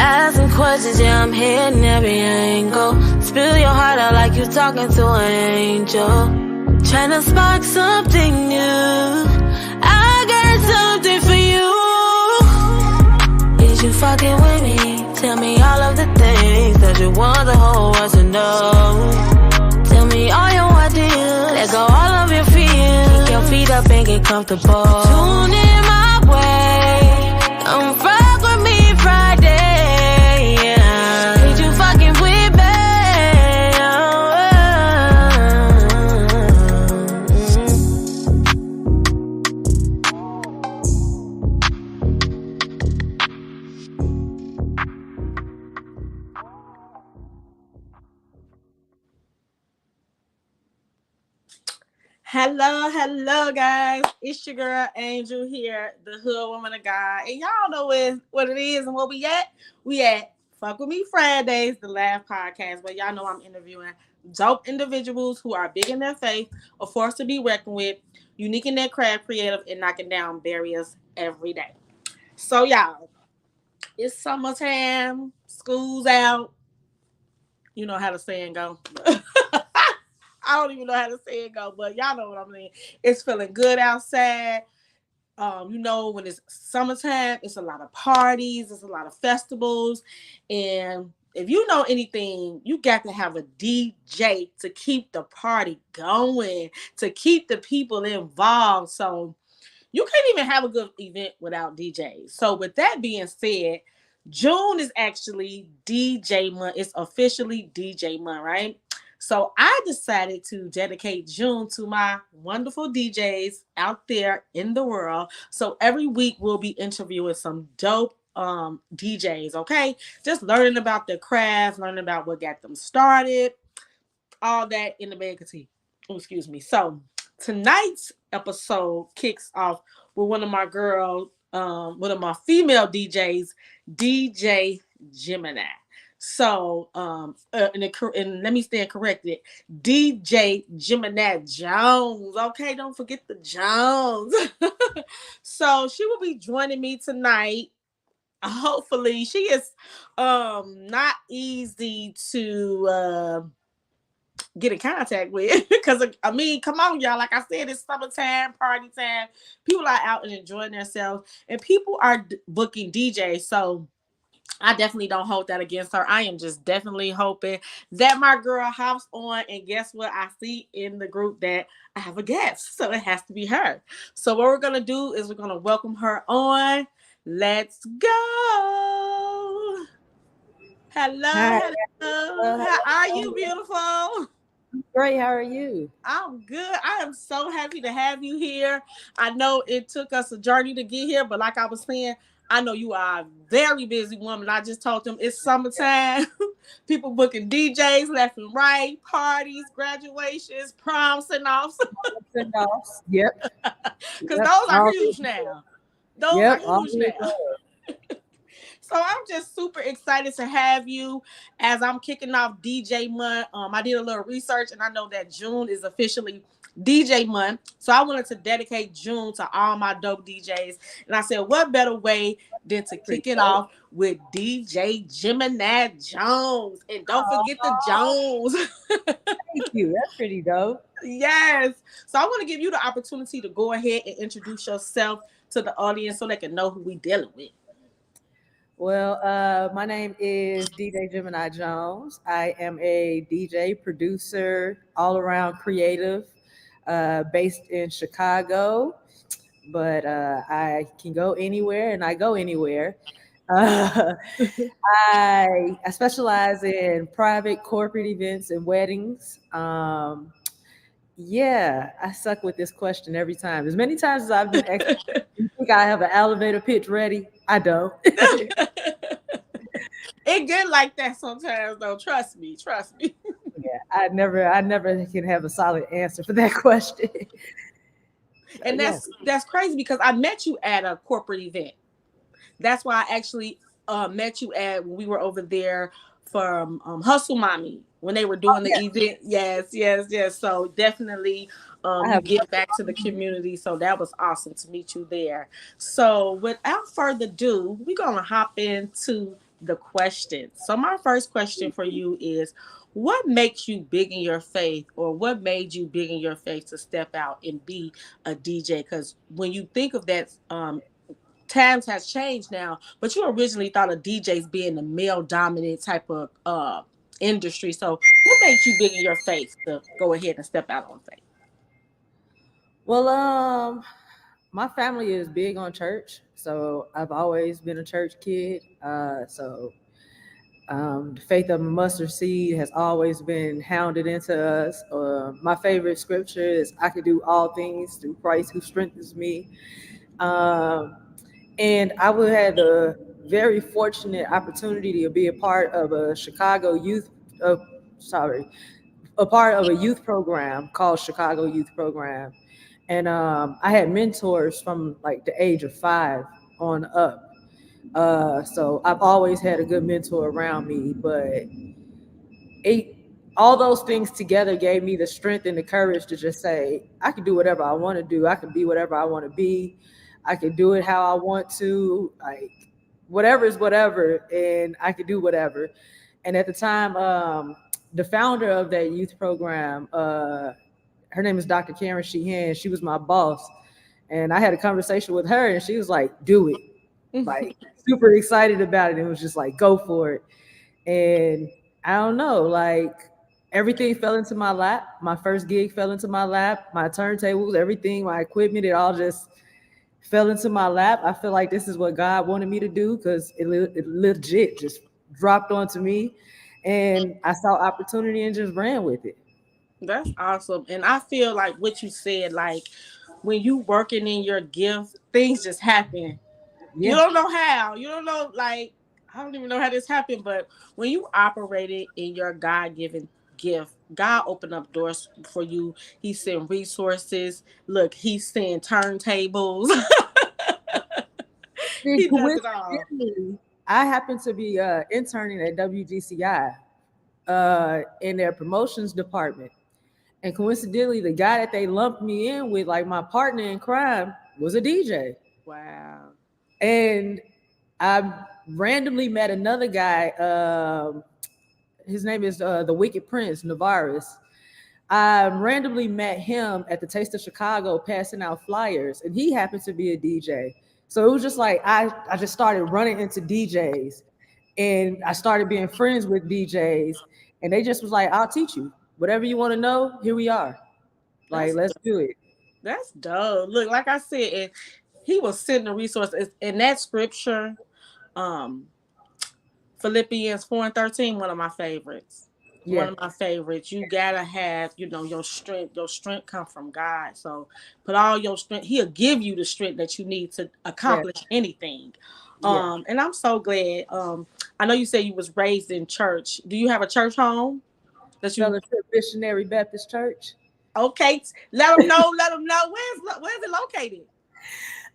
Asking questions, yeah, I'm hitting every angle. Spill your heart out like you talking to an angel. Tryna spark something new. I got something for you. Is you fucking with me? Tell me all of the things that you want the whole world to know. Tell me all your ideas. Let go all of your fears. Kick your feet up and get comfortable. Tune in my way. Don't fuck with me Friday. Yeah. Ain't you fucking with me? Hello, guys. It's your girl Angel here, the hood woman of God, and y'all know what it is and what we at. We at Fuck With Me Fridays, the last podcast where y'all know I'm interviewing dope individuals who are big in their faith, a force to be reckoned with, unique in their craft, creative, and knocking down barriers every day. So y'all, it's summertime, school's out. You know how the saying go. I don't even know how to say it go, but y'all know what I mean. It's feeling good outside. When it's summertime, it's a lot of parties, it's a lot of festivals. And if you know anything, you got to have a DJ to keep the party going, to keep the people involved. So you can't even have a good event without DJs. So with that being said, June is actually DJ month. It's officially DJ month, right? So I decided to dedicate June to my wonderful DJs out there in the world. So every week we'll be interviewing some dope DJs, okay? Just learning about their craft, learning about what got them started, all that in the bag of tea. Oh, excuse me. So tonight's episode kicks off with one of my female DJs, DJ Gemini. So, and let me stand corrected. DJ Gemini Jones. Okay, don't forget the Jones. So she will be joining me tonight. Hopefully, she is not easy to get in contact with because I mean, come on, y'all. Like I said, it's summertime, party time. People are out and enjoying themselves, and people are booking DJs. So I definitely don't hold that against her. I am just definitely hoping that my girl hops on, and guess what? I see in the group that I have a guest, so it has to be her. So what we're going to do is we're going to welcome her on. Let's go. Hello. How are you, beautiful? Great. How are you? I'm good. I am so happy to have you here. I know it took us a journey to get here, but like I was saying, I know you are a very busy woman. I just told them it's summertime. People booking DJs left and right, parties, graduations, prom send-offs. Yep. Because those are huge now. Those are huge now. So I'm just super excited to have you as I'm kicking off DJ month. I did a little research and I know that June is officially DJ month. So I wanted to dedicate June to all my dope DJs. And I said, what better way than to kick it off with DJ Gemini Jones. And don't forget the Jones. Thank you. That's pretty dope. Yes. So I want to give you the opportunity to go ahead and introduce yourself to the audience so they can know who we dealing with. Well, my name is DJ Gemini Jones. I am a DJ, producer, all-around creative, based in Chicago, but I can go anywhere and I go anywhere. I specialize in private corporate events and weddings. Yeah, I suck with this question every time. As many times as I've been asked, you think I have an elevator pitch ready? I don't. It get like that sometimes, though. Trust me. Yeah, I never can have a solid answer for that question. And that's crazy because I met you at a corporate event. That's why I actually met you at when we were over there for Hustle Mommy when they were doing the event. Yes. So definitely you get back to the community. So that was awesome to meet you there. So without further ado, we're gonna hop into the questions. So my first question for you is, what makes you big in your faith, or what made you big in your faith to step out and be a DJ? Because when you think of that, times has changed now, but you originally thought of DJs being the male dominant type of industry. So what made you big in your faith to go ahead and step out on faith? Well, my family is big on church, so I've always been a church kid. The faith of a mustard seed has always been hounded into us. My favorite scripture is, "I can do all things through Christ who strengthens me." Um, and I would have the very fortunate opportunity to be a part of a Chicago youth, sorry, a part of a youth program called Chicago Youth Program, and I had mentors from like the age of 5 on up. So I've always had a good mentor around me, but it all those things together gave me the strength and the courage to just say, I can do whatever I want to do. I can be whatever I want to be. I can do it how I want to. Like whatever is whatever, and I could do whatever. And at the time, the founder of that youth program, her name is Dr. Karen Sheehan. She was my boss, and I had a conversation with her, and she was like, "Do it." Like super excited about it. It was just like, go for it. And I don't know, like everything fell into my lap. My first gig fell into my lap. My turntables, everything, my equipment, it all just fell into my lap. I feel like this is what God wanted me to do because it legit just dropped onto me. And I saw opportunity and just ran with it. That's awesome. And I feel like what you said, like when you working in your gift, things just happen. You Yeah. don't know how. You don't know, like, I don't even know how this happened, but when you operated in your God given gift, God opened up doors for you. He sent resources. Look, He's sent turntables. And He does it all. coincidentally, I happened to be interning at WGCI in their promotions department. And coincidentally, the guy that they lumped me in with, like my partner in crime, was a DJ. Wow. And I randomly met another guy. His name is the Wicked Prince, Navaris. I randomly met him at the Taste of Chicago passing out flyers, and he happened to be a DJ. So it was just like I just started running into DJs, and I started being friends with DJs, and they just was like, "I'll teach you whatever you want to know. Here we are. Like, That's let's do it." that's dope. Look, like I said, and He was sending the resources in that scripture. Um, Philippians 4:13, one of my favorites. One Yeah, of my favorites. You gotta have, your strength. Your strength come from God. So put all your strength. He'll give you the strength that you need to yeah, accomplish anything. yeah. And I'm so glad. I know you said you was raised in church. Do you have a church home that you? Fellowship Missionary Baptist Church. Okay, let them know. Let them know where's it located.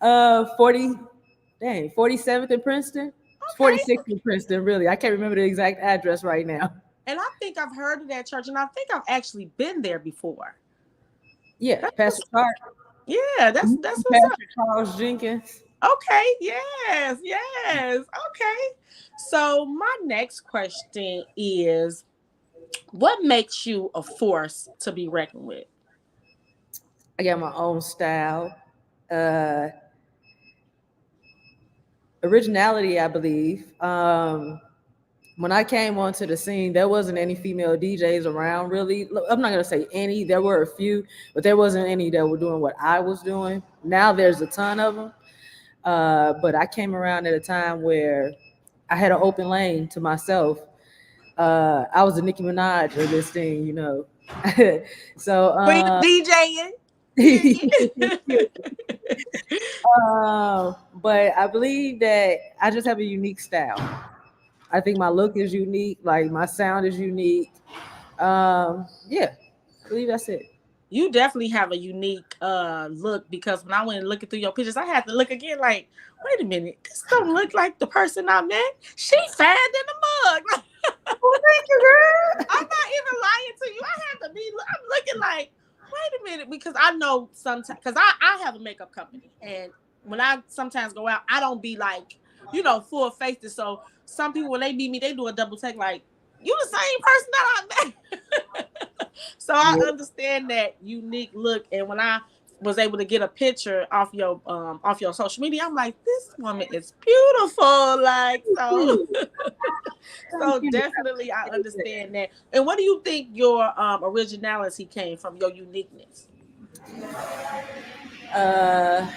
47th in Princeton. It's Okay, 46th in Princeton, really. I can't remember the exact address right now. and I think I've heard of that church, and I think I've actually been there before. Yeah, That's Pastor what's, Clark, yeah, that's what's up. Pastor Charles Jenkins. Okay, yes, yes. Okay. So my next question is, what makes you a force to be reckoned with? I got my own style. Uh, Originality, I believe. When I came onto the scene, there wasn't any female DJs around really. I'm not gonna say any. There were a few, but there wasn't any that were doing what I was doing. Now there's a ton of them. But I came around at a time where I had an open lane to myself. I was a Nicki Minaj of this thing. So, Queen of DJing. Period. but I believe that I just have a unique style. I think my look is unique, like my sound is unique. Yeah, I believe that's it. You definitely have a unique look, because when I went looking through your pictures, I had to look again like, wait a minute, this don't look like the person I met. She fanned in the mug. Oh, thank you, girl. I'm not even lying to you. I had to be. I'm looking like, wait a minute, because I know sometimes, because I have a makeup company, and when I sometimes go out, I don't be like full faced. So some people when they meet me, they do a double take like, you the same person that I met. So I Yeah. understand that unique look. And when I was able to get a picture off your social media, I'm like, this woman is beautiful. Like so. Thank So you. definitely I understand that. And what do you think your originality came from, your uniqueness? Uh,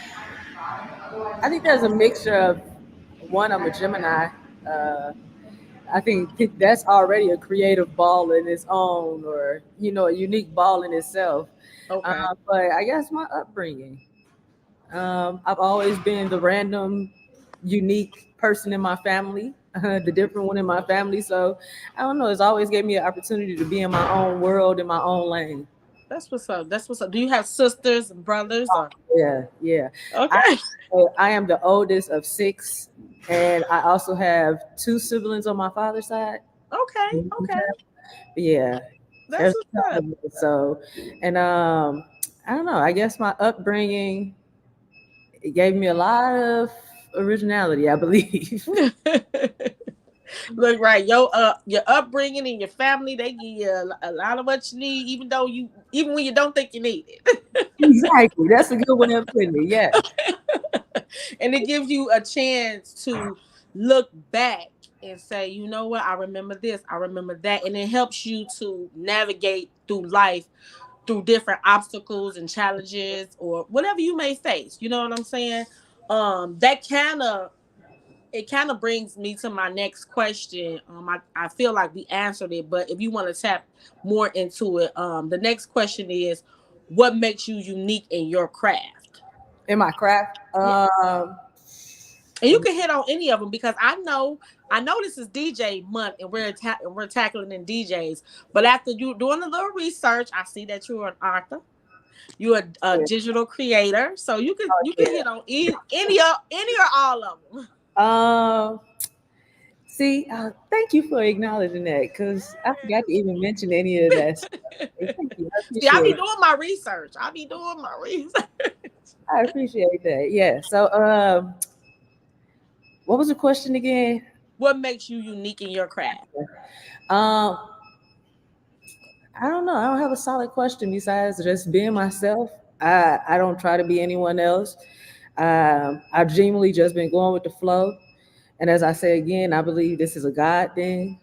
I think there's a mixture of one. I'm a Gemini. Uh, I think that's already a creative ball in its own, or a unique ball in itself. Okay. But I guess my upbringing. I've always been the random, unique person in my family, the different one in my family. So I don't know. It's always gave me an opportunity to be in my own world, in my own lane. That's what's up. That's what's up. Do you have sisters and brothers or Yeah, yeah. I okay. I am the oldest of six, and I also have two siblings on my father's side. Okay. Okay. Yeah, That's there's what's a ton up. of it. So, and I don't know. I guess my upbringing, it gave me a lot of originality, I believe. Look, right, your upbringing and your family, they give you a lot of what you need, even when you don't think you need it. Exactly. That's a good way of putting it. Yeah. And it gives you a chance to look back and say, you know what, I remember this, I remember that, and it helps you to navigate through life through different obstacles and challenges or whatever you may face. You know what I'm saying? That kind of brings me to my next question. I feel like we answered it, but if you want to tap more into it, the next question is, what makes you unique in your craft? In my craft. Yeah, and you can hit on any of them because I know this is DJ month and we're tackling in DJs. But after you doing a little research, I see that you're an author. You're a digital creator, so you can hit on any or all of them. Um, See, thank you for acknowledging that because I forgot to even mention any of that stuff. Thank you. I See, I appreciate be it. doing my research. I be doing my research. I appreciate that. Yeah. So, what was the question again? What makes you unique in your craft? Um, I don't know. I don't have a solid question besides just being myself. I don't try to be anyone else. I've genuinely just been going with the flow. And as I say again, I believe this is a God thing.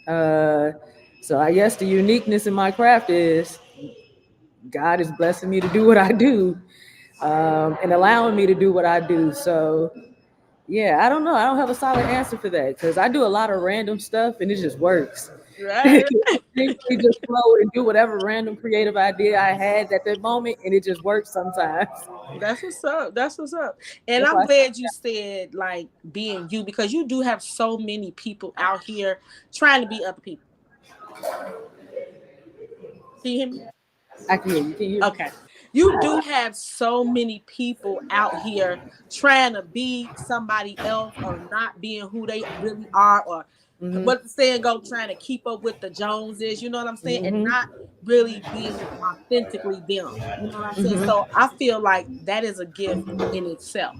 Uh, so I guess the uniqueness in my craft is God is blessing me to do what I do, and allowing me to do what I do. So yeah, I don't know. I don't have a solid answer for that because I do a lot of random stuff and it just works. Right. Simply just flow and do whatever random creative idea I had at that moment, and it just works sometimes. That's what's up. That's what's up. And That's I'm why. glad you said like being you because you do have so many people out here trying to be other people. Can you hear me? I can hear you. Can you? Okay. You do have so many people out here trying to be somebody else or not being who they really are or Mm-hmm. what the saying go trying to keep up with the Joneses, you know what I'm saying? And Mm-hmm. not really being authentically them. You know what I'm saying? Mm-hmm. So I feel like that is a gift in itself.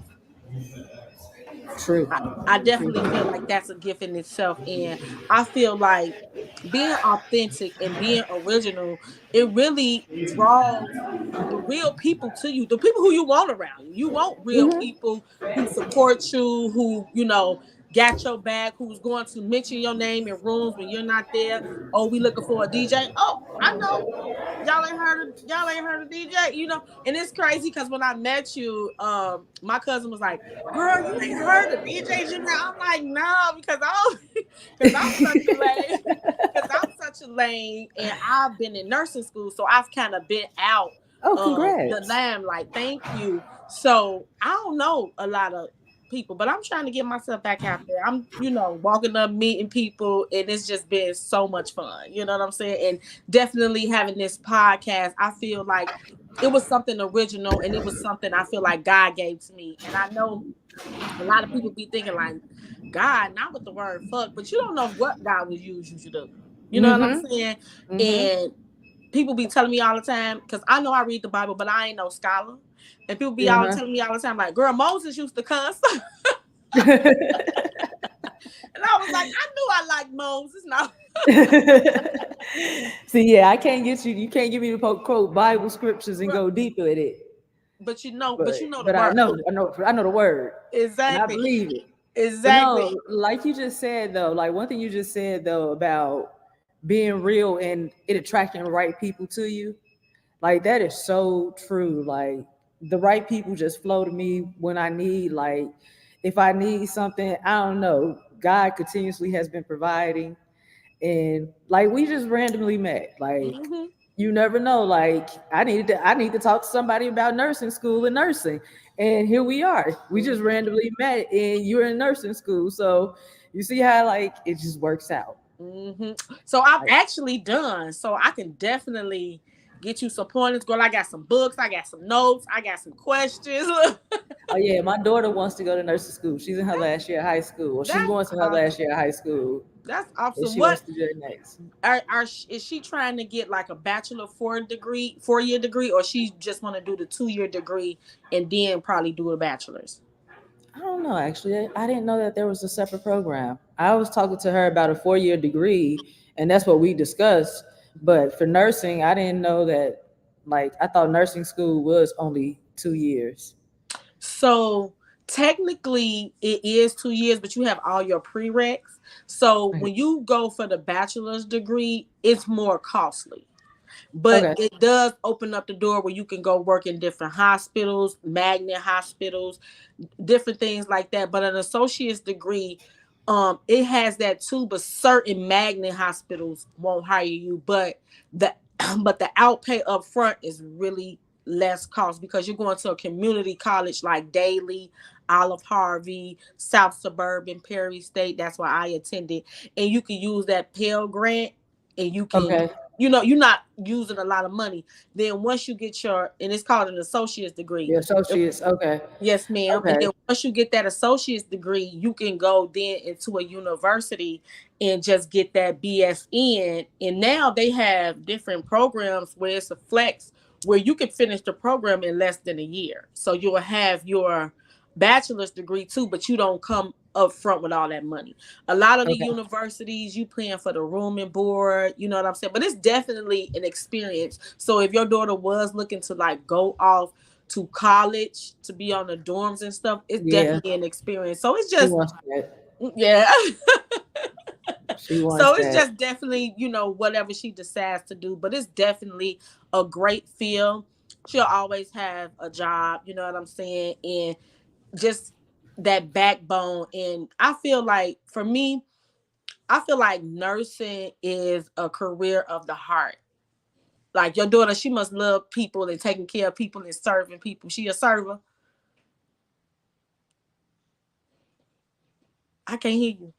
True. I definitely True. feel like that's a gift in itself. And I feel like being authentic and being original, it really draws the real people to you, the people who you want around you. You want real Mm-hmm. people who support you, who got your back, who's going to mention your name in rooms when you're not there. Oh, we looking for a DJ. Oh, I know. Y'all ain't heard of DJ, and it's crazy because when I met you, my cousin was like, "Girl, you ain't heard of DJ Gemini?" I'm like, "No," because I'm because I'm such a lame, because I'm such a lame, and I've been in nursing school, so I've kind of been out Oh, of the congrats. limelight. Thank you. So I don't know a lot of people, but I'm trying to get myself back out there. I'm, walking up, meeting people, and it's just been so much fun. You know what I'm saying? And definitely having this podcast, I feel like it was something original and it was something I feel like God gave to me. And I know a lot of people be thinking like, God, not with the word fuck, but you don't know what God would use you to do. You know what I'm Mm-hmm. saying? Mm-hmm. And people be telling me all the time, because I know I read the Bible, but I ain't no scholar. And people be all Uh-huh. telling me all the time, like, girl, Moses used to cuss. And I was like, I knew I liked Moses. No, See, yeah, I can't get you. You can't give me to quote Bible scriptures and go deeper in it. but you know the But word. I know the word, and I Exactly. believe it. But Exactly. no, like you just said though, like one thing you just said though about being real and it attracting the right people to you, like that is so true. Like the right people just flow to me when I need, like if I need something, I don't know. God continuously has been providing, and like we just randomly met. Like Hmm. you never know. Like I need to talk to somebody about nursing school and nursing, and here we are. We just randomly met, and you're in nursing school, so you see how like it just works out. Hmm. So I'm Like, actually done. So I can definitely get you some pointers, girl. I got some books. I got some notes. I got some questions. oh yeah, my daughter wants to go to nursing school. She's in her last year of high school. Well, she's That's going to her last awesome. year of high school, That's and awesome. she wants What to do it next. is she trying to get like a bachelor 4 year degree, or she just want to do the 2 year degree and then probably do a bachelor's? I don't know, actually. I didn't know that there was a separate program. I was talking to her about a 4 year degree, and that's what we discussed. But for nursing, I didn't know that, like, I thought nursing school was only 2 years. So technically it is 2 years, but you have all your prereqs. So Okay. when you go for the bachelor's degree, it's more costly. But Okay. it does open up the door where you can go work in different hospitals, magnet hospitals, different things like that. But an associate's degree, it has that too, but certain magnet hospitals won't hire you. But the but the outpay up front is really less cost because you're going to a community college like Daly, Olive Harvey, South Suburban, Perry State. That's why I attended. And you can use that Pell Grant and you can, Okay. you're not using a lot of money. Then once you get your, and it's called an associate's degree. The associates. Okay. Yes, ma'am. And Okay. then once you get that associate's degree, you can go then into a university and just get that BSN. And now they have different programs where it's a flex where you can finish the program in less than a year. So you'll have your bachelor's degree too, but you don't come up front with all that money. A lot of the Okay. universities, you paying for the room and board, you know what I'm saying? But it's definitely an experience. So if your daughter was looking to like go off to college to be on the dorms and stuff, it's Yeah. definitely an experience. So it's She just, wants that. yeah. She wants So it's that. just definitely, whatever she decides to do, but it's definitely a great field. She'll always have a job, you know what I'm saying? And just that backbone. And I feel like for me, I feel like nursing is a career of the heart. Like your daughter, she must love people and taking care of people and serving people. She a server. I can't hear you.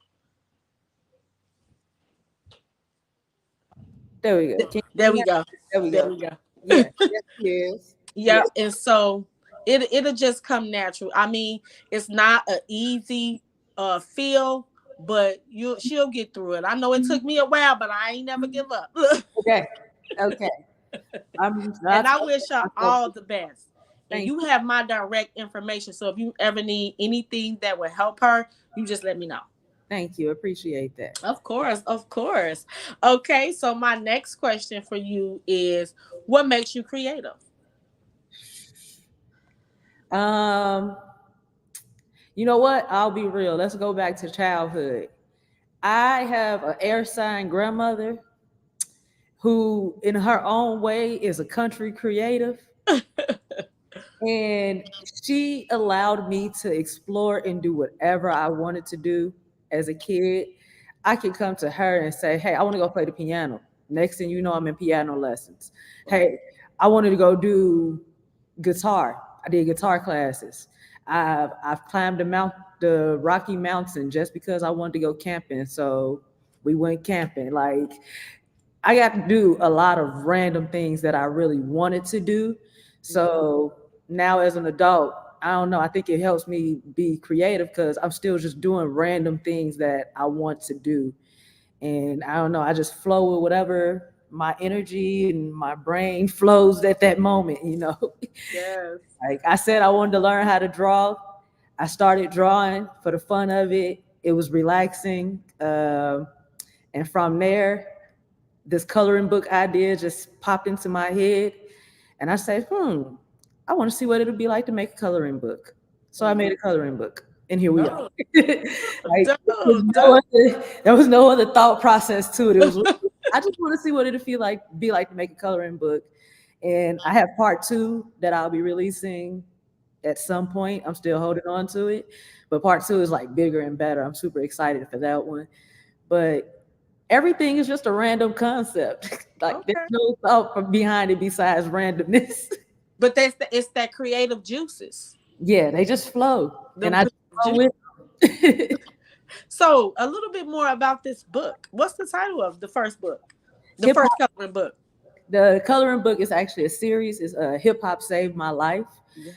There we go. Can you hear There me we now? go. There we There go. we go. Yeah. Yes, she is. Yeah, Yes. and so it'll just come natural. I mean, it's not an easy feel, but she'll get through it. I know it took me a while, but I ain't never give up. Okay. Okay. I'm And not I wish her myself. all the best. And Thank you you. have my direct information, so if you ever need anything that would help her, you just let me know. Thank you. Appreciate that. Of course, of course. Okay, so my next question for you is, what makes you creative? Um, you know what? I'll be real. Let's go back to childhood. I have an air sign grandmother who, in her own way, is a country creative. And she allowed me to explore and do whatever I wanted to do as a kid. I could come to her and say, "Hey, I want to go play the piano." Next thing you know, I'm in piano lessons. Hey, I wanted to go do guitar. I did guitar classes. I've climbed the Rocky Mountain just because I wanted to go camping. So we went camping. Like I got to do a lot of random things that I really wanted to do. So now as an adult, I don't know. I think it helps me be creative because I'm still just doing random things that I want to do. And I don't know, I just flow with whatever my energy and my brain flows at that moment. Yes. Like I said, I wanted to learn how to draw. I started drawing for the fun of it. It was relaxing. And from there, this coloring book idea just popped into my head. And I said, I want to see what it'll be like to make a coloring book. So I made a coloring book. And here we are. Oh, Like, dope. there was no other thought process to it. It was I just want to see what it'll be like to make a coloring book. And I have part 2 that I'll be releasing at some point. I'm still holding on to it, but part 2 is like bigger and better. I'm super excited for that one. But everything is just a random concept. Like Okay. there's no thought behind it besides randomness. But it's that creative juices. Yeah, they just flow, Them and I just flow with them. So a little bit more about this book. What's the title of the first book? The Hip-hop. first coloring book. The coloring book is actually a series. It's Hip Hop Saved My Life. Yeah.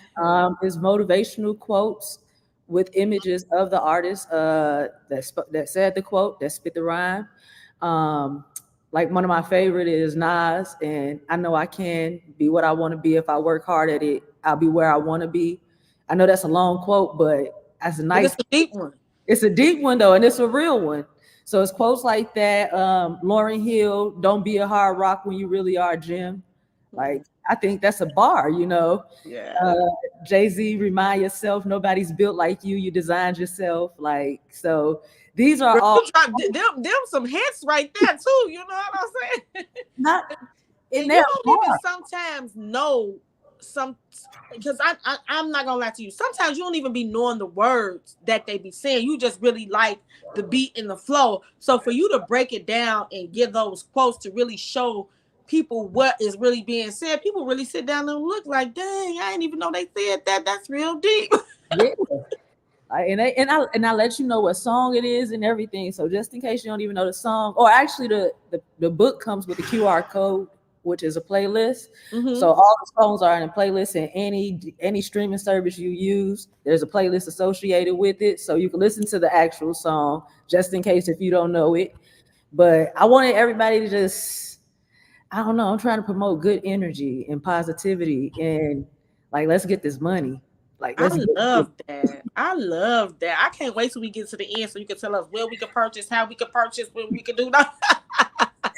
It's motivational quotes with images of the artist that said the quote, that spit the rhyme. Like one of my favorite is Nas, and I know I can be what I want to be if I work hard at it. I'll be where I want to be. I know that's a long quote, but that's a nice. But it's a deep one. It's a deep one though, and it's a real one. So it's quotes like that. Lauryn Hill, "Don't be a hard rock when you really are, Jim." Like I think that's a bar, you know. Yeah. Jay-Z, "Remind yourself, nobody's built like you. You designed yourself." Like so. These are all them some hits right there too. You know what I'm saying? not in And there. you don't even sometimes know some, because I'm not gonna lie to you. Sometimes you don't even be knowing the words that they be saying. You just really like the beat and the flow. So for you to break it down and give those quotes to really show people what is really being said, people really sit down and look like, dang, I didn't even know they said that. That's real deep. Yeah. And I let you know what song it is and everything. So just in case you don't even know the song, or actually the book comes with a QR code, which is a playlist. Mm-hmm. So all the songs are in a playlist, and any streaming service you use, there's a playlist associated with it. So you can listen to the actual song just in case if you don't know it. But I wanted everybody to just, I don't know, I'm trying to promote good energy and positivity and like, let's get this money. Like, I love that. I love that. I can't wait till we get to the end so you can tell us where we can purchase, how we can purchase, when we can do that.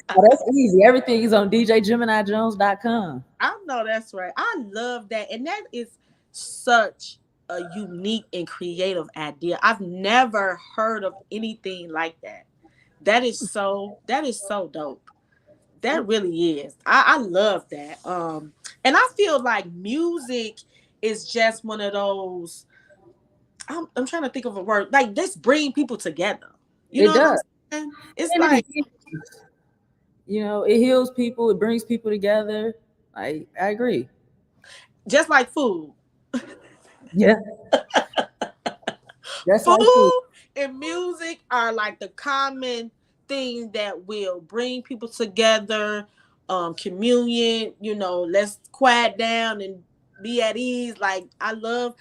Oh, that's easy. Everything is on djgeminijones.com. I know that's right. I love that. And that is such a unique and creative idea. I've never heard of anything like that. That is so dope. That really is. I love that. And I feel like music is just one of those, I'm trying to think of a word, like this bring people together. You know what I'm saying? It's like, you know, it heals people, it brings people together. I agree. Just like food. Yeah. That's food like food and music are like the common thing that will bring people together. Communion, you know, let's quiet down and be at ease. Like I love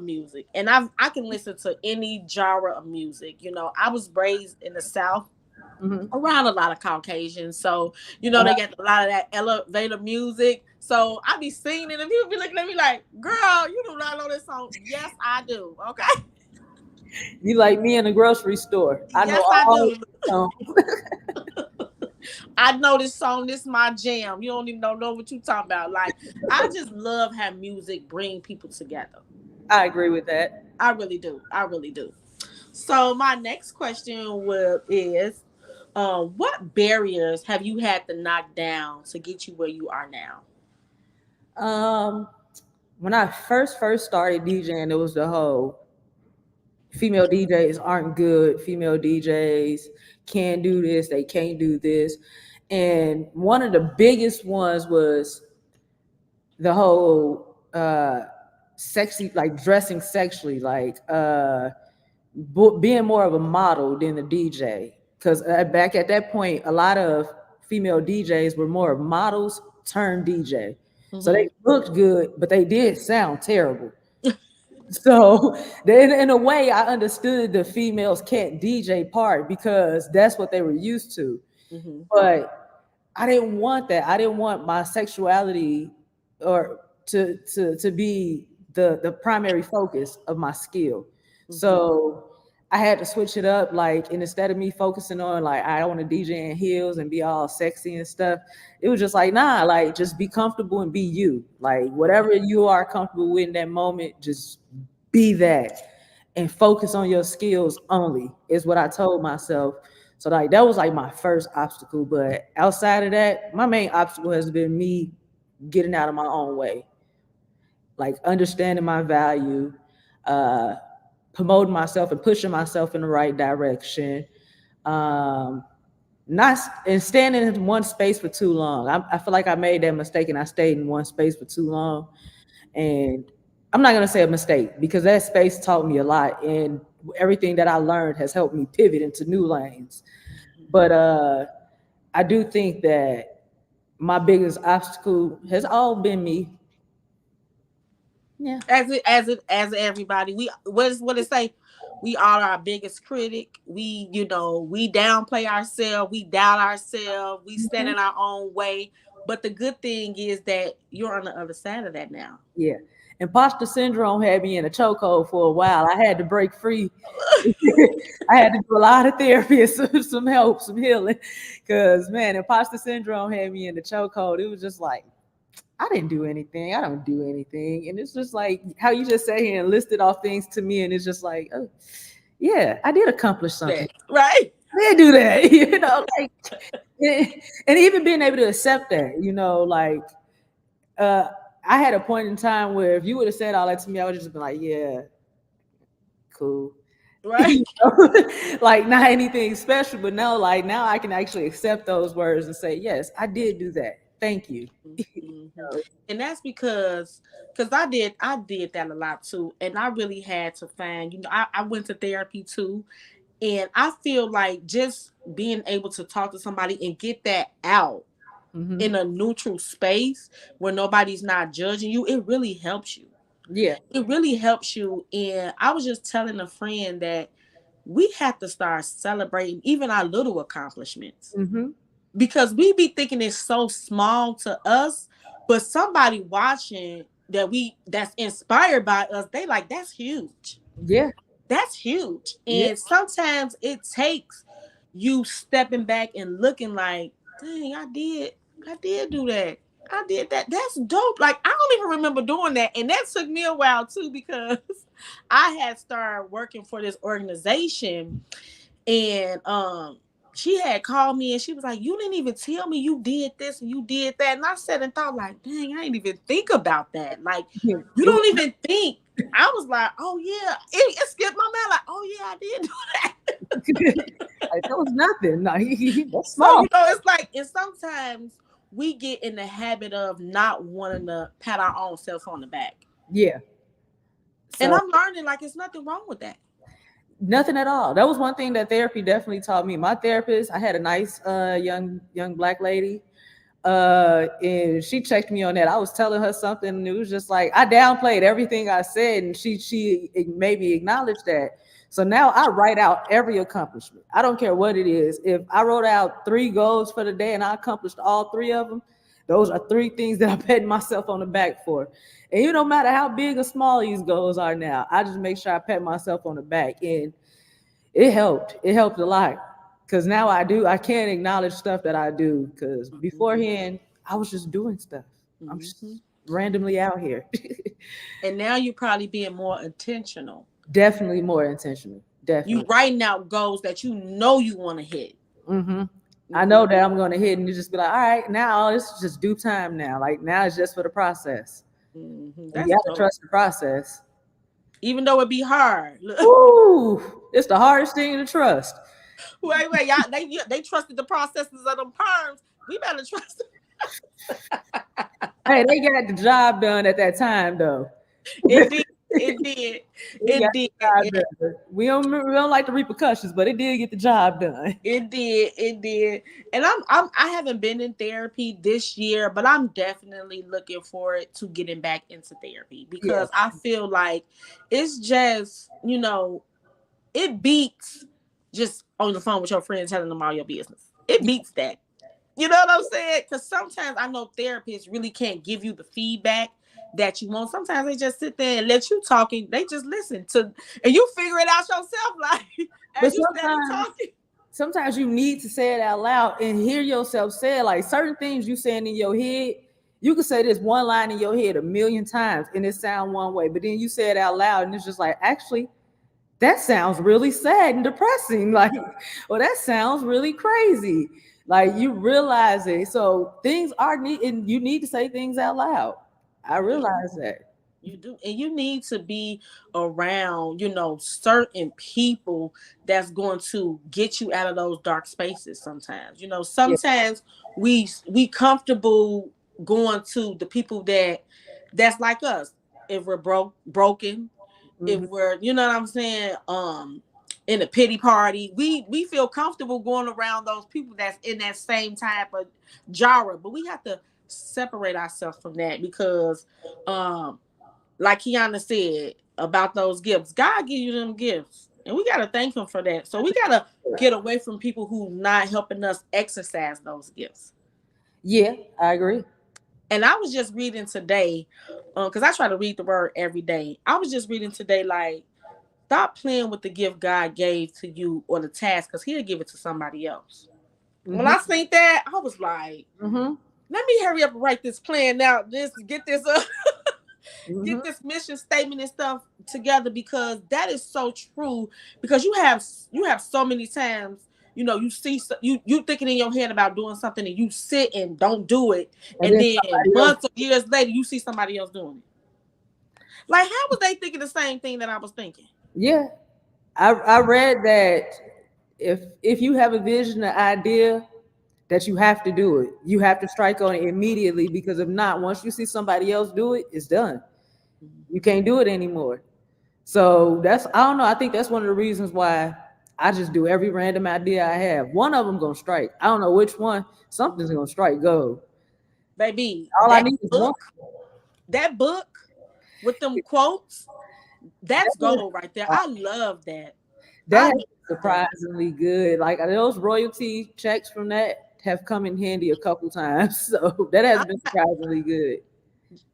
music, and I can listen to any genre of music. You know, I was raised in the South. Mm-hmm. Around a lot of Caucasians, so you know they got a lot of that elevator music. So I be singing and people be looking at me like, "Girl, you do not know this song." Yes, I do. Okay. You like me in the grocery store. I know all songs. I know this song. This is my jam. You don't even know what you talking about. Like I just love how music bring people together. I agree with that. I really do. So my next question is, what barriers have you had to knock down to get you where you are now? When I first started DJing, it was the whole female DJs aren't good. Female DJs can do this. They can't do this. And one of the biggest ones was the whole sexy, like dressing sexually, like being more of a model than a DJ. Because back at that point, a lot of female DJs were more of models turned DJ. Mm-hmm. So they looked good, but they did sound terrible. So then in a way, I understood the females can't DJ part because that's what they were used to. Mm-hmm. But I didn't want that. I didn't want my sexuality or to be the primary focus of my skill. Mm-hmm. So I had to switch it up, like, and instead of me focusing on like I want to DJ in heels and be all sexy and stuff, it was just like, nah, like just be comfortable and be you. Like whatever you are comfortable with in that moment, just be that and focus on your skills only is what I told myself. So like that was like my first obstacle. But outside of that, my main obstacle has been me getting out of my own way, like understanding my value, uh, promoting myself and pushing myself in the right direction. Um, not and standing in one space for too long. I feel like I made that mistake and I stayed in one space for too long. And I'm not gonna say a mistake because that space taught me a lot, and everything that I learned has helped me pivot into new lanes. But I do think that my biggest obstacle has all been me. Yeah. As everybody, what it say? We are our biggest critic. We downplay ourselves, we doubt ourselves, we stand in our own way. But the good thing is that you're on the other side of that now. Yeah. Imposter syndrome had me in a chokehold for a while. I had to break free. I had to do a lot of therapy and some help, some healing. Because, man, imposter syndrome had me in the chokehold. It was just like, I didn't do anything. I don't do anything. And it's just like how you just sat here and listed off things to me. And it's just like, oh, yeah, I did accomplish something. Right? I did do that, like, and even being able to accept that, like, I had a point in time where if you would have said all that to me, I would have just been like, yeah, cool. Right. Like not anything special, but no, like now I can actually accept those words and say, yes, I did do that. Thank you. Mm-hmm. And that's because I did that a lot too. And I really had to find, I went to therapy too. And I feel like just being able to talk to somebody and get that out in a neutral space where nobody's not judging you, it really helps you. Yeah. It really helps you. And I was just telling a friend that we have to start celebrating even our little accomplishments. Because we be thinking it's so small to us, but somebody watching that's inspired by us, they like, that's huge. Yeah. That's huge. And sometimes it takes you stepping back and looking like, dang, I did do that. I did that. That's dope. Like, I don't even remember doing that. And that took me a while too, because I had started working for this organization, and she had called me and she was like, you didn't even tell me you did this and you did that. And I said and thought like, dang, I didn't even think about that. Like, you don't even think. I was like, oh yeah, it skipped my mind. Like, oh yeah, I did do that. Like, that was nothing. No, that's small. So, it's like, and sometimes we get in the habit of not wanting to pat our own self on the back. Yeah. So, and I'm learning like it's nothing wrong with that. Nothing at all. That was one thing that therapy definitely taught me. My therapist, I had a nice young Black lady. And she checked me on that. I was telling her something, and it was just like I downplayed everything I said, and she made me acknowledge that. So now I write out every accomplishment. I don't care what it is. If I wrote out 3 goals for the day and I accomplished all 3 of them, those are 3 things that I'm patting myself on the back for. And no matter how big or small these goals are now, I just make sure I pat myself on the back. And it helped. It helped a lot. Because now I can't acknowledge stuff that I do. Because beforehand, I was just doing stuff. I'm just randomly out here. And now you're probably being more intentional. Definitely more intentional. Definitely. You writing out goals that you know you want to hit. I know that I'm going to hit and you just be like, all right, now it's just due time now. Like now it's just for the process. You got to trust the process. Even though it be hard. Ooh, it's the hardest thing to trust. Wait, y'all, they trusted the processes of them perms. We better trust them. Hey, they got the job done at that time, though. It did. It did. We don't like the repercussions, but it did get the job done. It did. And I haven't been in therapy this year, but I'm definitely looking forward to getting back into therapy because I feel like it's just, it beats just on the phone with your friends telling them all your business. It beats that. You know what I'm saying? Because sometimes I know therapists really can't give you the feedback that you want. Sometimes they just sit there and let you talk, and they just listen to, and you figure it out yourself, like But as you steady talking. sometimes you need to say it out loud and hear yourself say it. Like certain things you saying in your head, you can say this one line in your head a million times and it sound one way, but then you say it out loud and it's just like, actually, that sounds really sad and depressing. Like, well, that sounds really crazy. Like you realize it. So things are need, and you need to say things out loud. I realize that. You do, and you need to be around, certain people that's going to get you out of those dark spaces. Sometimes, Yeah. sometimes we comfortable going to the people that's like us. If we're broken, if Mhm. we're, you know what I'm saying, in a pity party, we feel comfortable going around those people that's in that same type of genre. But we have to separate ourselves from that because like Kiana said about those gifts, God give you them gifts, and we gotta thank Him for that. So we gotta get away from people who not helping us exercise those gifts. Yeah, I agree. And I was just reading today, because I try to read the Word every day. I was just reading today, like, stop playing with the gift God gave to you or the task, because He'll give it to somebody else. When Mm-hmm. I seen that, I was like, Mm-hmm. let me hurry up and write this plan now. Just get this up. Mm-hmm. Get this mission statement and stuff together, because that is so true. Because you have so many times, you see you thinking in your head about doing something and you sit and don't do it, And and then then somebody else. months or years later you see somebody else doing it. Like, how was they thinking the same thing that I was thinking? Yeah, I read that if you have a vision, an idea, that you have to do it. You have to strike on it immediately because if not, once you see somebody else do it, it's done. You can't do it anymore. So that's I don't know. I think that's one of the reasons why I just do every random idea I have. One of them gonna strike. I don't know which one. Something's gonna strike gold. Baby, All I need is one. that book with them quotes, that's That gold right there. I love that. that I has love been that. surprisingly good. Like those royalty checks from that have come in handy a couple times. So that has been surprisingly good.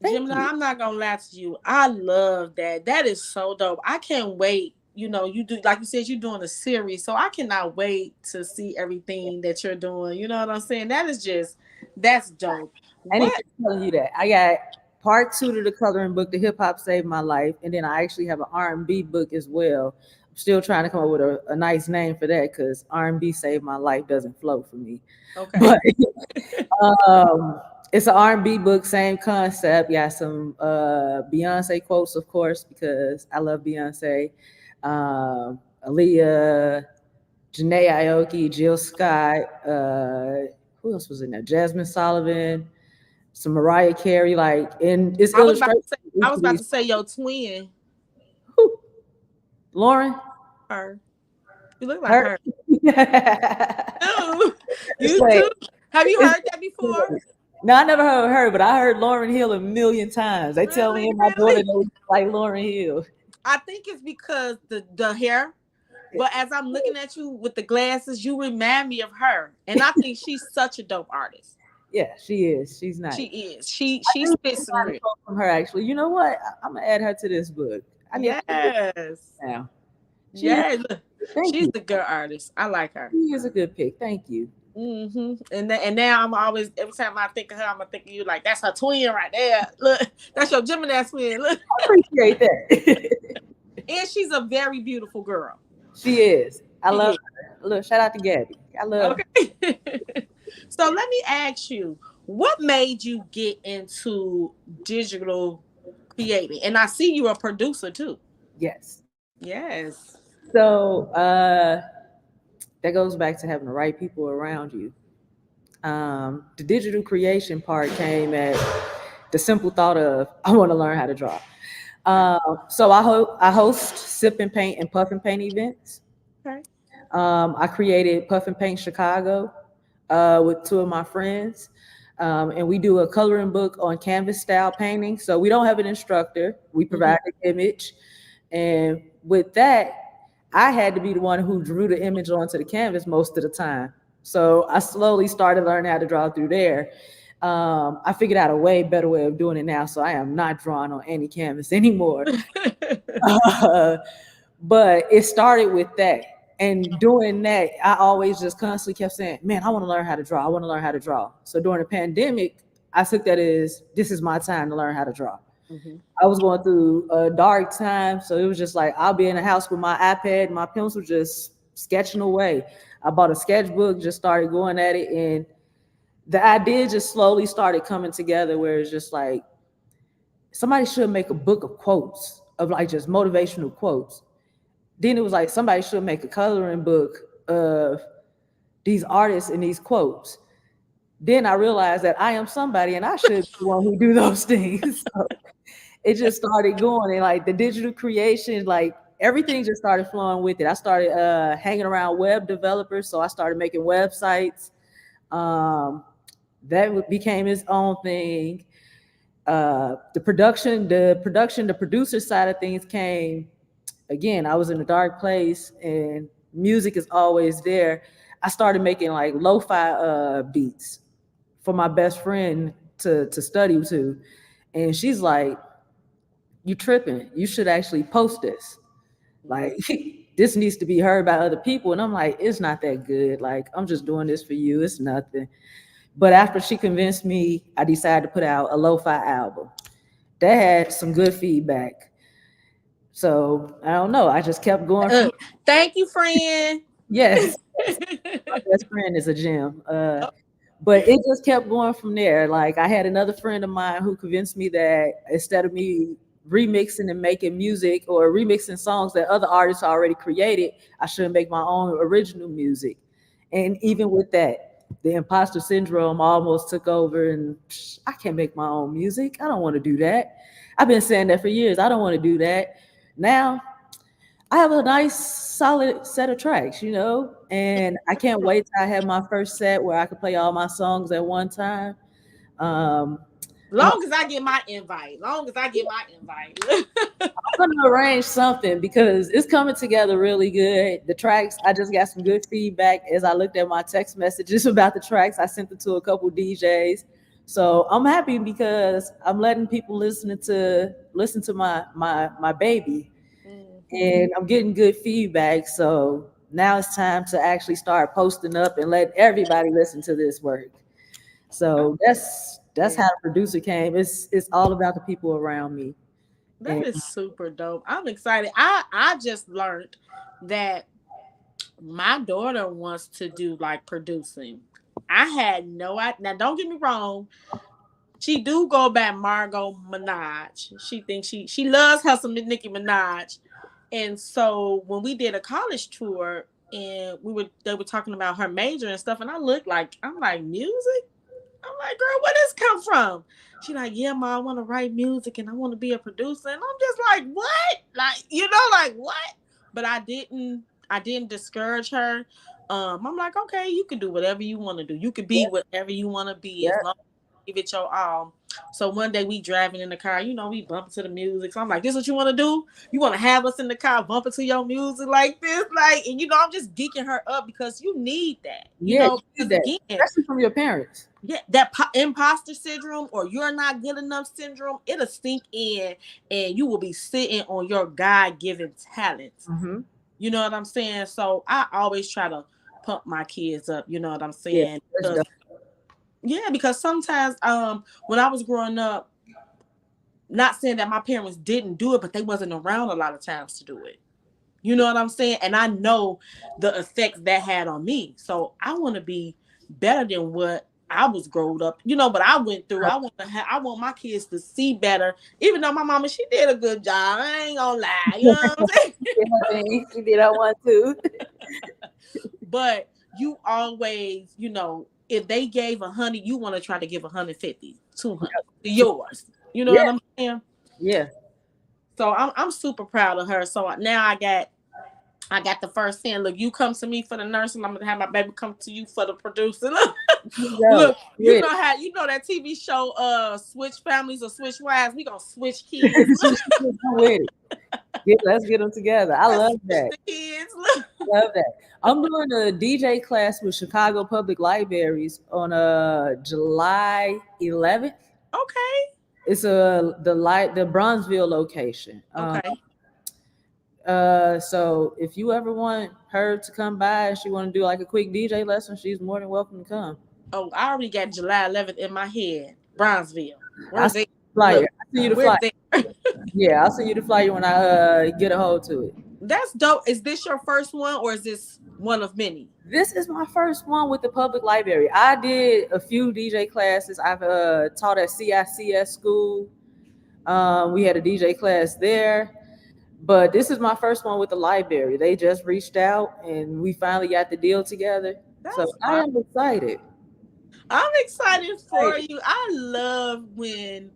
Thank Gemini, you. I'm not gonna lie to you. I love that. That is so dope. I can't wait. You do, like you said, you're doing a series, so I cannot wait to see everything that you're doing. You know what I'm saying? That's dope. I need What? to tell you that I got part two to the coloring book, The Hip Hop Saved My Life, and then I actually have an R&B book as well. I'm still trying to come up with a nice name for that because R&B Saved My Life doesn't flow for me. Okay. But um, it's an R&B book, same concept. Got some Beyonce quotes, of course, because I love Beyonce. Aaliyah, Janae Aoki, Jill Scott. Who else was in there? Jasmine Sullivan, some Mariah Carey, like, and it's I was about to illustrated. say, your twin, Who? Lauren, her. You look like her. her. It's Ooh, you like, too. Have you it's, heard that before? no, I never heard her, but I heard Lauren Hill a million times. They tell me Really, and my daughter really? they look like Lauren Hill. I think it's because the hair. But as I'm looking at you with the glasses, you remind me of her, and I think she's such a dope artist. Yeah, she is. She's She nice. is. She I she think spits some somebody real. quote from her actually. You know what? I'm gonna add her to this book. I need to put this Yes. now. She is. Yeah. Look, Thank she's you. a good artist. I like her. She is a good pick. Thank you. And now I'm always, every time I think of her, I'm gonna think of you, like, that's her twin right there. Look, that's your Gemini twin. Look, I appreciate that. and she's a very beautiful girl. She is. I She love is. her. Look, shout out to Gabby. I love her. Okay. So let me ask you, what made you get into digital creating? And I see you're a producer too. Yes. Yes. So that goes back to having the right people around you. The digital creation part came at the simple thought of I want to learn how to draw. Okay. So I host sip and paint and puff and paint events. Okay. I created Puff and Paint Chicago with two of my friends. And we do a coloring book on canvas style painting. So we don't have an instructor. We provide the image. And with that, I had to be the one who drew the image onto the canvas most of the time. So I slowly started learning how to draw through there. I figured out a way better way of doing it now, so I am not drawing on any canvas anymore. But it started with that. And doing that, I always just constantly kept saying, man, I want to learn how to draw. I want to learn how to draw. So during the pandemic, I took that as this is my time to learn how to draw. Mm-hmm. I was going through a dark time. So it was just like, I'll be in the house with my iPad, my pencil, just sketching away. I bought a sketchbook, just started going at it. And the idea just slowly started coming together where it's just like, somebody should make a book of quotes, of like just motivational quotes. Then it was like, somebody should make a coloring book of these artists and these quotes. Then I realized that I am somebody and I should be the one who do those things. So it just started going, and like the digital creation, like everything just started flowing with it. I started hanging around web developers, so I started making websites. That became its own thing. The producer side of things came. Again, I was in a dark place and music is always there. I started making like lo-fi beats for my best friend to study to. And she's like, you tripping. You should actually post this. Like, this needs to be heard by other people. And I'm like, it's not that good. Like, I'm just doing this for you. It's nothing. But after she convinced me, I decided to put out a lo-fi album. That had some good feedback. So I don't know. I just kept going. Thank you, friend. Yes. My best friend is a gem. But it just kept going from there. Like I had another friend of mine who convinced me that instead of me remixing and making music or remixing songs that other artists already created, I should make my own original music. And even with that, the imposter syndrome almost took over and I can't make my own music. I don't want to do that. I've been saying that for years. I don't want to do that. Now I have a nice solid set of tracks, you know, and I can't wait till I have my first set where I can play all my songs at one time. Long as I get my invite. I'm gonna arrange something because it's coming together really good. The tracks, I just got some good feedback as I looked at my text messages about the tracks. I sent them to a couple DJs. So I'm happy because I'm letting people listen to my baby. And I'm getting good feedback. So now it's time to actually start posting up and let everybody listen to this work. So that's how the producer came. It's all about the people around me. That is super dope. I'm excited. I just learned that my daughter wants to do like producing. I had no idea. Now don't get me wrong. She do go by Margot Minaj. She thinks she loves her some Nicki Minaj. And so when we did a college tour and they were talking about her major and stuff, and I'm like, music? I'm like, girl, where this come from? She like, yeah, Ma, I want to write music and I want to be a producer. And I'm just like, what? Like, what? But I didn't discourage her. I'm like, okay, you can do whatever you want to do. You can be whatever you want to be as long as you give it your all. So one day we driving in the car, we bumping to the music. So I'm like, this is what you want to do? You want to have us in the car bumping to your music like this? Like, and I'm just geeking her up because you need that. You need that. Again, especially from your parents. Yeah, that imposter syndrome or you're not good enough syndrome, it'll sink in and you will be sitting on your God-given talents. Mm-hmm. You know what I'm saying? So I always try to pump my kids up. You know what I'm saying? Yeah, because sometimes when I was growing up, not saying that my parents didn't do it, but they wasn't around a lot of times to do it. You know what I'm saying? And I know the effects that had on me. So I want to be better than what I was growing up, but I went through. I want my kids to see better. Even though my mama, she did a good job. I ain't gonna lie. You know what I'm saying? She did. I want to. But you always, if they gave 100, you want to try to give 150, 200, yours. You know what I'm saying? Yeah. So I'm super proud of her. So now I got the first hand. Look, you come to me for the nursing. I'm gonna have my baby come to you for the producer. Look, you know that TV show, Switch Families or Switch Wives. We gonna switch kids. Let's get them together. I love that. The kids. Love that. I'm doing a DJ class with Chicago Public Libraries on July 11th. Okay. It's the Bronzeville location. Okay. So if you ever want her to come by and she want to do like a quick DJ lesson, she's more than welcome to come. Oh, I already got July 11th in my head. Bronzeville. I'll Where's send it? you the flyer. Look, I'll send you the we're flyer. there. Yeah, I'll send you the flyer when I get a hold to it. That's dope. Is this your first one or is this one of many? This is my first one with the public library. I did a few DJ classes. I've taught at CICS school. We had a DJ class there, but this is my first one with the library. They just reached out and we finally got the deal together. That's So I am excited. I'm excited for you. I love when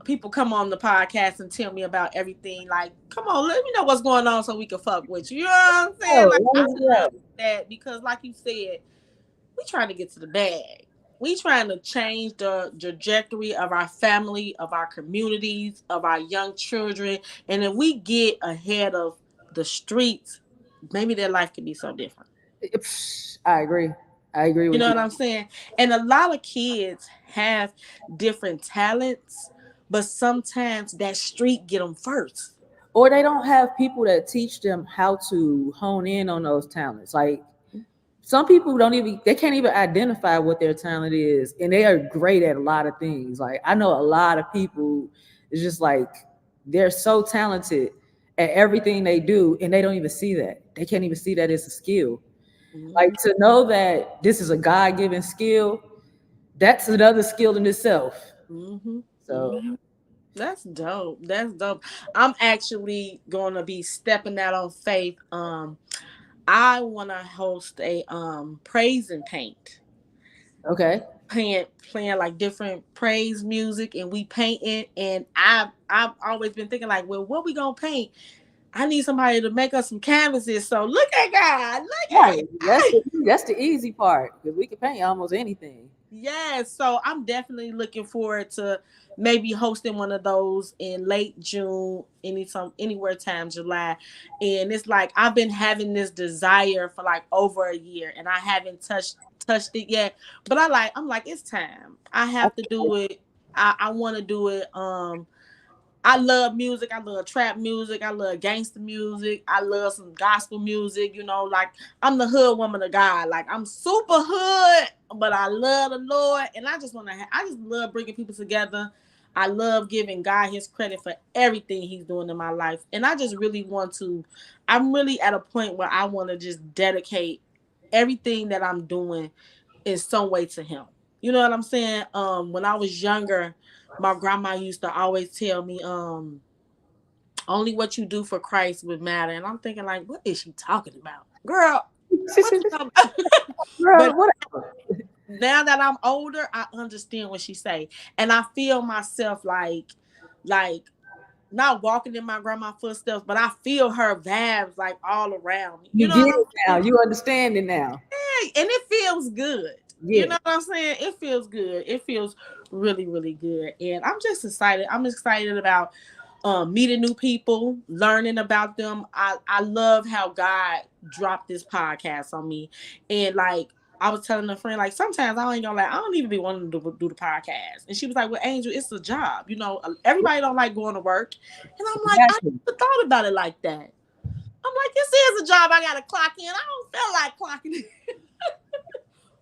people come on the podcast and tell me about everything. Like, come on, let me know what's going on so we can fuck with you. You know what I'm saying? Like, I love that because, like you said, we trying to get to the bag. We trying to change the trajectory of our family, of our communities, of our young children. And if we get ahead of the streets, maybe their life could be so different. I agree. I agree with You you. know what I'm saying? And a lot of kids have different talents, but sometimes that street get them first. Or they don't have people that teach them how to hone in on those talents. Like some people they can't even identify what their talent is, and they are great at a lot of things. Like I know a lot of people, it's just like they're so talented at everything they do, and they don't even see that. They can't even see that it's a skill. Mm-hmm. Like to know that this is a God-given skill, that's another skill in itself. Mm-hmm. So mm-hmm. That's dope. That's dope. I'm actually gonna be stepping out on faith. I want to host a praise and paint. Okay. Playing like different praise music, and we painting. And I've always been thinking like, well, what we gonna paint? I need somebody to make us some canvases. So look at God. Look at God. That's the easy part because we can paint almost anything. Yeah, so I'm definitely looking forward to maybe hosting one of those in late June, anywhere time July. And it's like I've been having this desire for like over a year and I haven't touched it yet. But I'm like, it's time. I have to do it. I want to do it. I love music. I love trap music. I love gangster music. I love some gospel music. You know, like I'm the hood woman of God. Like I'm super hood, but I love the Lord, and I just love bringing people together. I love giving God His credit for everything He's doing in my life, and I just really want to. I'm really at a point where I want to just dedicate everything that I'm doing in some way to Him. You know what I'm saying? When I was younger, my grandma used to always tell me, only what you do for Christ would matter. And I'm thinking like, what is she talking about? Girl, what you talking about? Girl, whatever. Now that I'm older, I understand what she say. And I feel myself like not walking in my grandma's footsteps, but I feel her vibes like all around me. You know get it now. You understand it now. Yeah, and it feels good. Yeah. You know what I'm saying? It feels good. It feels really, really good. And I'm just excited. I'm excited about meeting new people, learning about them. I love how God dropped this podcast on me. And like I was telling a friend, like sometimes I ain't gonna lie, I don't even be wanting to do the podcast. And she was like, well, Angel, it's a job. You know, everybody don't like going to work. And I'm like, exactly. I never thought about it like that. I'm like, this is a job I gotta clock in. I don't feel like clocking in.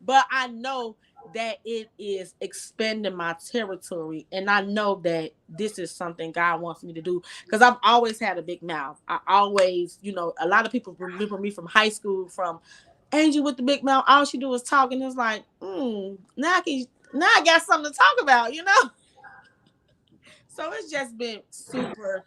But I know that it is expanding my territory. And I know that this is something God wants me to do. Because I've always had a big mouth. I always, you know, a lot of people remember me from high school, from Angel with the big mouth. All she do is talk. And it's like, now I got something to talk about, you know? So it's just been super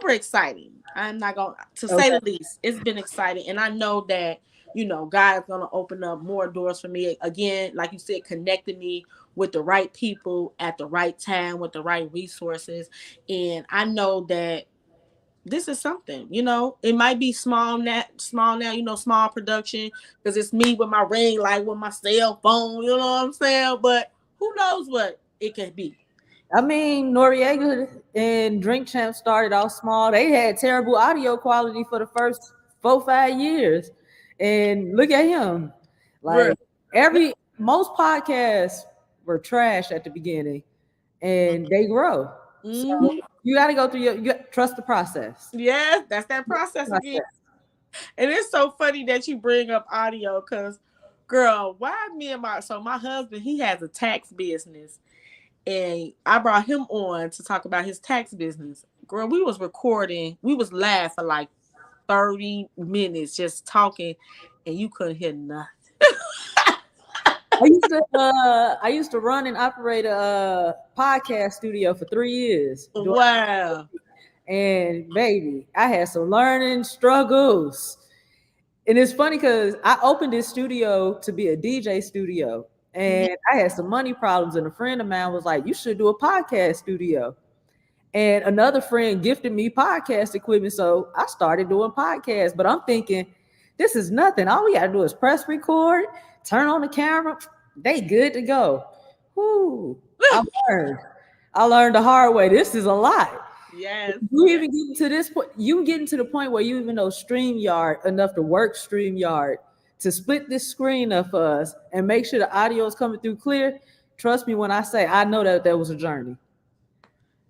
exciting. I'm not going to say the least. It's been exciting. And I know that, you know, God's going to open up more doors for me. Again, like you said, connecting me with the right people at the right time, with the right resources. And I know that this is something, you know, it might be small now, you know, small production, because it's me with my ring light, with my cell phone, you know what I'm saying? But who knows what it could be. I mean, Noriega and Drink Champ started off small. They had terrible audio quality for the first 4-5 years, and look at him. Like most podcasts were trash at the beginning, and they grow. So you got to go through you trust the process. Yes, that's that process again. And it's so funny that you bring up audio because, girl, why my husband, he has a tax business, and I brought him on to talk about his tax business. Girl, we was recording, we was live for like 30 minutes just talking, and you couldn't hear nothing. I used to run and operate a podcast studio for 3 years. Wow. And baby, I had some learning struggles. And it's funny because I opened this studio to be a DJ studio, and I had some money problems. And a friend of mine was like, "You should do a podcast studio." And another friend gifted me podcast equipment, so I started doing podcasts. But I'm thinking, this is nothing. All we gotta do is press record, turn on the camera. They good to go. Whoo! I learned the hard way. This is a lot. Yes. You even get to this point, you getting to the point where you even know StreamYard enough to work StreamYard to split this screen up for us and make sure the audio is coming through clear. Trust me when I say I know that was a journey.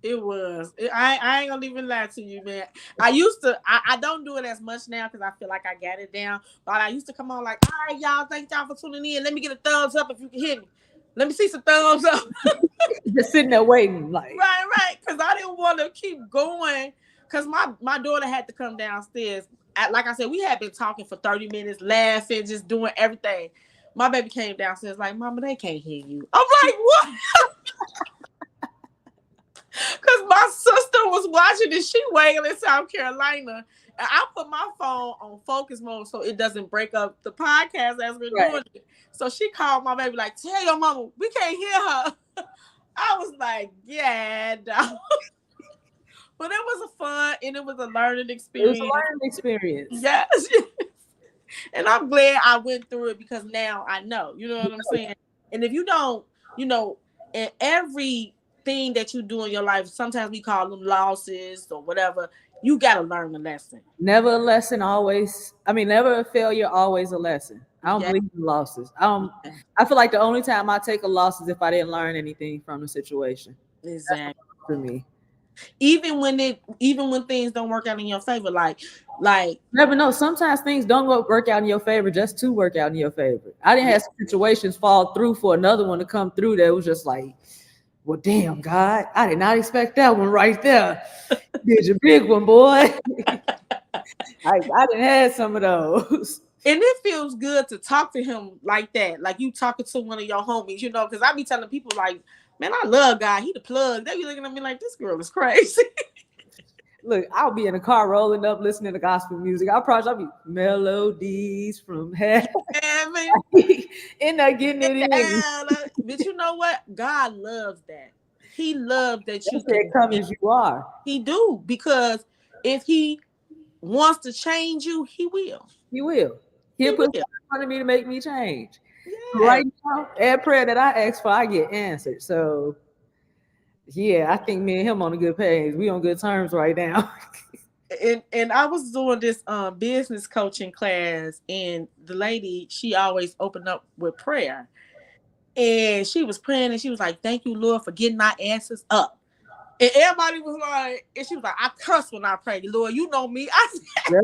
It was. I ain't gonna even lie to you, man. I don't do it as much now because I feel like I got it down. But I used to come on like, all right, y'all, thank y'all for tuning in. Let me get a thumbs up if you can hear me. Let me see some thumbs up. Just sitting there waiting, like right. Because I didn't want to keep going. Because my daughter had to come downstairs. Like I said, we had been talking for 30 minutes, laughing, just doing everything. My baby came downstairs like, Mama, they can't hear you. I'm like, what? Because my sister was watching and she waiting in South Carolina. And I put my phone on focus mode so it doesn't break up the podcast as we're doing it. So she called my baby like, tell your mama, we can't hear her. I was like, yeah, no. But it was a fun and it was a learning experience. It was a learning experience. Yes. And I'm glad I went through it because now I know. You know what I'm saying? And if you don't, in every thing that you do in your life, sometimes we call them losses or whatever, you got to learn a lesson. Never a lesson, never a failure, always a lesson. I don't believe in losses. I feel like the only time I take a loss is if I didn't learn anything from the situation. Exactly. For me. Even when things don't work out in your favor, like never know. Sometimes things don't work out in your favor just to work out in your favor. I didn't have situations fall through for another one to come through that was just like, well, damn, God, I did not expect that one right there. Did your big one, boy. I didn't have some of those. And it feels good to talk to him like that. Like you talking to one of your homies, because I be telling people like, man, I love God. He the plug. They be looking at me like, this girl is crazy. Look, I'll be in the car rolling up, listening to gospel music. I'll be melodies from heaven. And not getting it in. But you know what? God loves that. He loves that you can come as you are. He do, because if he wants to change you, he will. He will. He'll put in front of me to make me change. Yeah. Right now, every prayer that I ask for, I get answered. So, yeah, I think me and him on a good page. We on good terms right now. And I was doing this business coaching class, and the lady, she always opened up with prayer. And she was praying, and she was like, thank you, Lord, for getting my answers up. And everybody was like, and she was like, I curse when I pray. Lord, you know me. I said,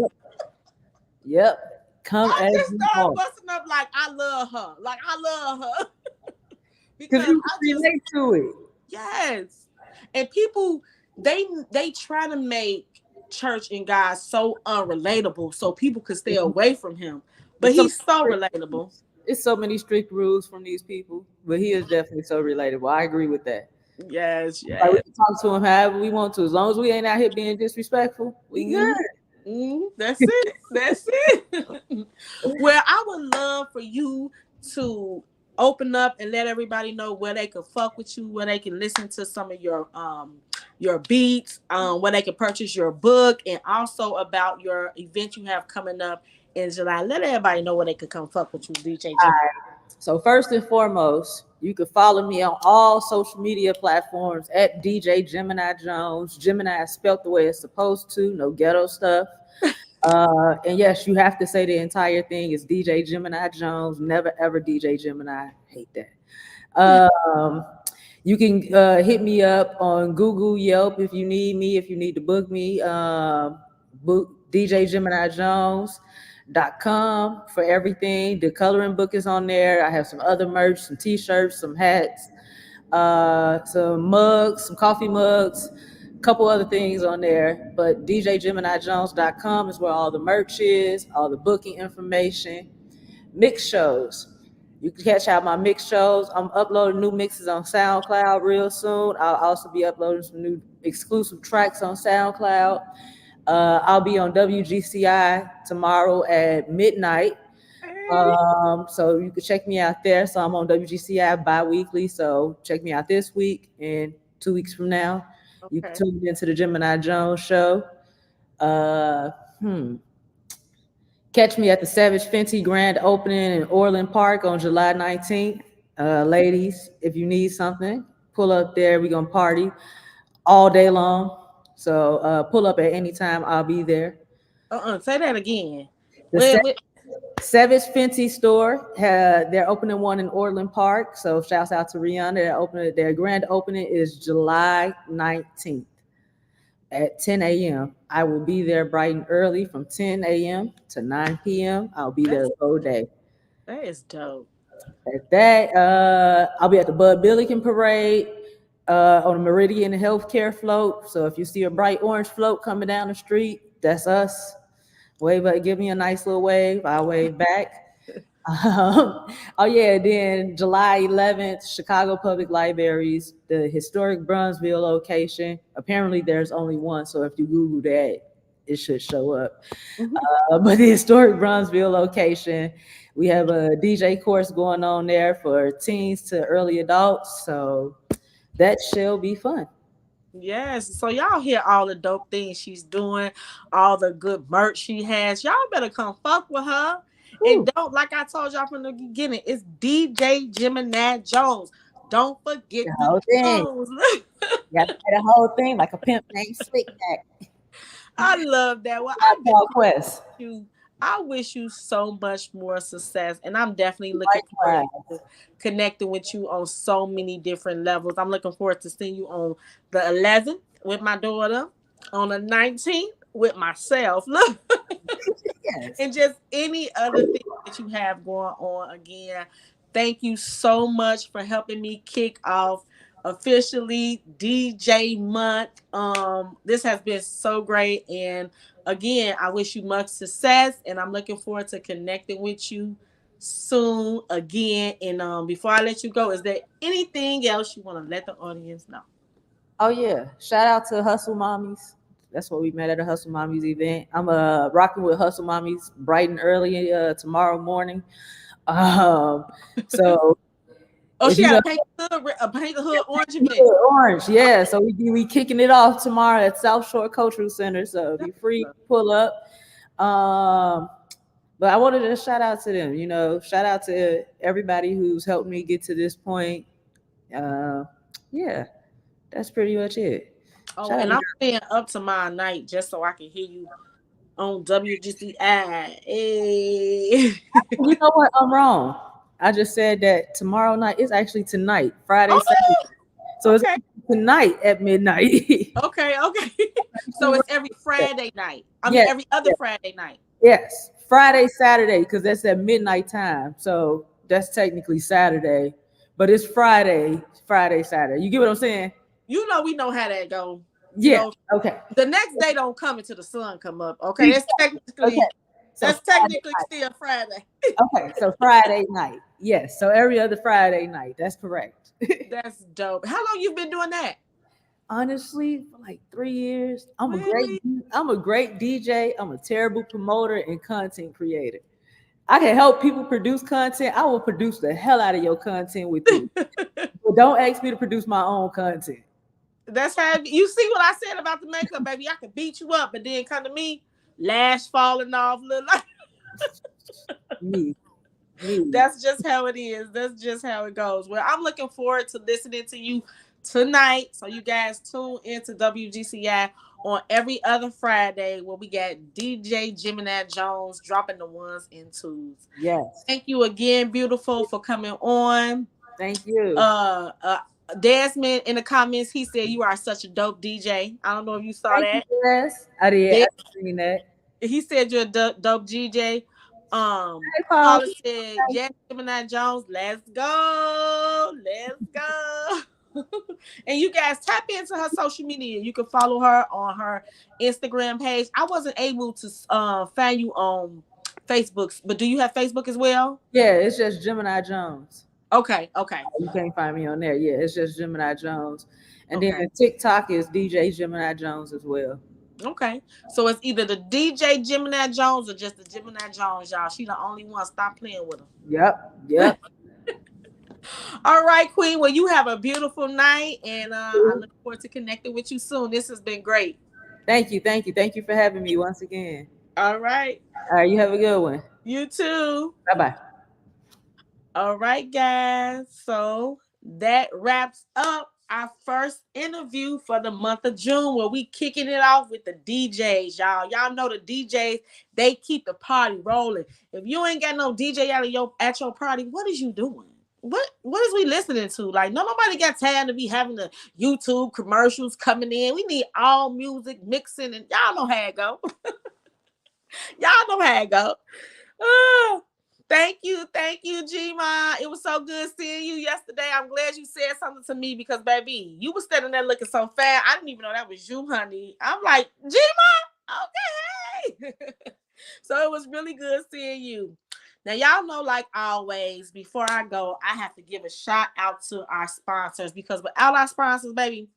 Yep. I just started busting up like I love her. Because you relate to it. Yes. And people, they try to make church and God so unrelatable so people could stay away from him. But he's so relatable. It's so many strict rules from these people, but he is definitely so relatable. I agree with that. Yes. Like we can talk to him however we want to. As long as we ain't out here being disrespectful, we good. That's it. That's it. Well, I would love for you to open up and let everybody know where they can fuck with you, where they can listen to some of your beats, where they can purchase your book, and also about your event you have coming up in July. Let everybody know where they can come fuck with you, DJ Gemini. All right. So first and foremost, you can follow me on all social media platforms at DJ Gemini Jones. Gemini is spelled the way it's supposed to, no ghetto stuff. And yes, you have to say the entire thing is DJ Gemini Jones. Never ever DJ Gemini. Hate that. Um, you can hit me up on Google, Yelp if you need me, if you need to book me. Book DJGeminiJones.com for everything. The coloring book is on there. I have some other merch, some t-shirts, some hats, some mugs, some coffee mugs, a couple other things on there. But DJGeminiJones.com is where all the merch is, all the booking information, mix shows. You can catch out my mix shows. I'm uploading new mixes on SoundCloud real soon. I'll also be uploading some new exclusive tracks on SoundCloud. I'll be on WGCI tomorrow at midnight. So you can check me out there. So I'm on WGCI bi-weekly. So check me out this week and 2 weeks from now. Okay. You can tune into the Gemini Jones show. Catch me at the Savage Fenty Grand Opening in Orland Park on July 19th. Ladies, if you need something, pull up there. We're going to party all day long. So pull up at any time. I'll be there. Say that again. The Savage Fenty store, they're opening one in Orland Park. So shouts out to Rihanna. Their grand opening is July 19th. At 10 a.m. I will be there bright and early from 10 a.m. to 9 p.m. I'll be there the whole day. That is dope. At that, I'll be at the Bud Billiken Parade on the Meridian Healthcare float. So if you see a bright orange float coming down the street, that's us. Wave up, give me a nice little wave. I'll wave back. Then July 11th, Chicago Public Libraries, the historic Brunsville location. Apparently there's only one, so if you Google that, it should show up. But the historic Brunsville location, we have a DJ course going on there for teens to early adults, so that shall be fun. Yes, so y'all hear all the dope things she's doing, all the good merch she has. Y'all better come fuck with her. And don't, like I told y'all from the beginning, it's DJ Gemini Jones. Don't forget the whole thing. Jones. You got to say the whole thing like a pimp named Slickback. I love that. Well, I wish you so much more success, and I'm definitely looking forward to connecting with you on so many different levels. I'm looking forward to seeing you on the 11th with my daughter, on the 19th with myself. Look. Yes. And just any other thing that you have going on. Again, thank you so much for helping me kick off officially DJ month. This has been so great, and again, I wish you much success, and I'm looking forward to connecting with you soon again. And before I let you go, is there anything else you want to let the audience know? Oh yeah, shout out to Hustle Mommies. That's what we met at a Hustle Mommies event. I'm rocking with Hustle Mommies bright and early tomorrow morning. So she got a paint the hood orange event. Orange, yeah. So we kicking it off tomorrow at South Shore Cultural Center. So be free, pull up. But I wanted to shout out to them. Shout out to everybody who's helped me get to this point. Yeah, that's pretty much it. And I'm staying up tomorrow night just so I can hear you on WGCI. Hey. You know what? I'm wrong. I just said that tomorrow night is actually tonight, Friday, Saturday. So it's tonight at midnight. Okay. So it's every Friday night. Every other Friday night. Yes, Friday, Saturday, because that's at midnight time. So that's technically Saturday, but it's Friday, Saturday. You get what I'm saying? We know how that go. Yeah. Okay. The next day don't come until the sun come up. Okay. That's technically still Friday. Okay. So Friday night. Yes. So every other Friday night. That's correct. That's dope. How long you been doing that? Honestly, for like 3 years. I'm a great DJ. I'm a terrible promoter and content creator. I can help people produce content. I will produce the hell out of your content with you. But don't ask me to produce my own content. That's how you see what I said about the makeup, baby. I could beat you up, but then come to me, lash falling off, little. Me. That's just how it is. That's just how it goes. Well, I'm looking forward to listening to you tonight. So you guys tune into WGCI on every other Friday where we got DJ Gemini Jones dropping the ones and twos. Yes. Thank you again, beautiful, for coming on. Thank you. Uh, uh Desmond in the comments, he said you are such a dope DJ. I don't know if you saw Thank you, that. Jess. I did. I Des- seen that. he said you're a dope DJ. Hey, Paul. Paula said, yes, Gemini Jones, let's go. Let's go. And you guys tap into her social media. You can follow her on her Instagram page. I wasn't able to find you on Facebook, but do you have Facebook as well? Yeah, it's just Gemini Jones. Okay, okay, You can't find me on there. Yeah, it's just Gemini Jones. And then okay. the TikTok is DJ Gemini Jones as well. Okay. So it's either the DJ Gemini Jones or just the Gemini Jones, y'all. She the only one. Stop playing with her. Yep. All right, Queen. Well, you have a beautiful night, and I look forward to connecting with you soon. This has been great. Thank you for having me once again. All right. All right, you have a good one. You too. Bye. All right, guys. So that wraps up our first interview for the month of June, where we kicking it off with the DJs, y'all. Y'all know the DJs, they keep the party rolling. If you ain't got no DJ at your party, what is you doing? What is we listening to? Like, nobody got time to be having the YouTube commercials coming in. We need all music mixing, and y'all know how it go. Y'all know how it go. Thank you, G-Ma. It was so good seeing you yesterday. I'm glad you said something to me because, baby, you was standing there looking so fat. I didn't even know that was you, honey. I'm like, G-Ma, okay. So it was really good seeing you. Now, y'all know, like always, before I go, I have to give a shout out to our sponsors because without our sponsors, baby,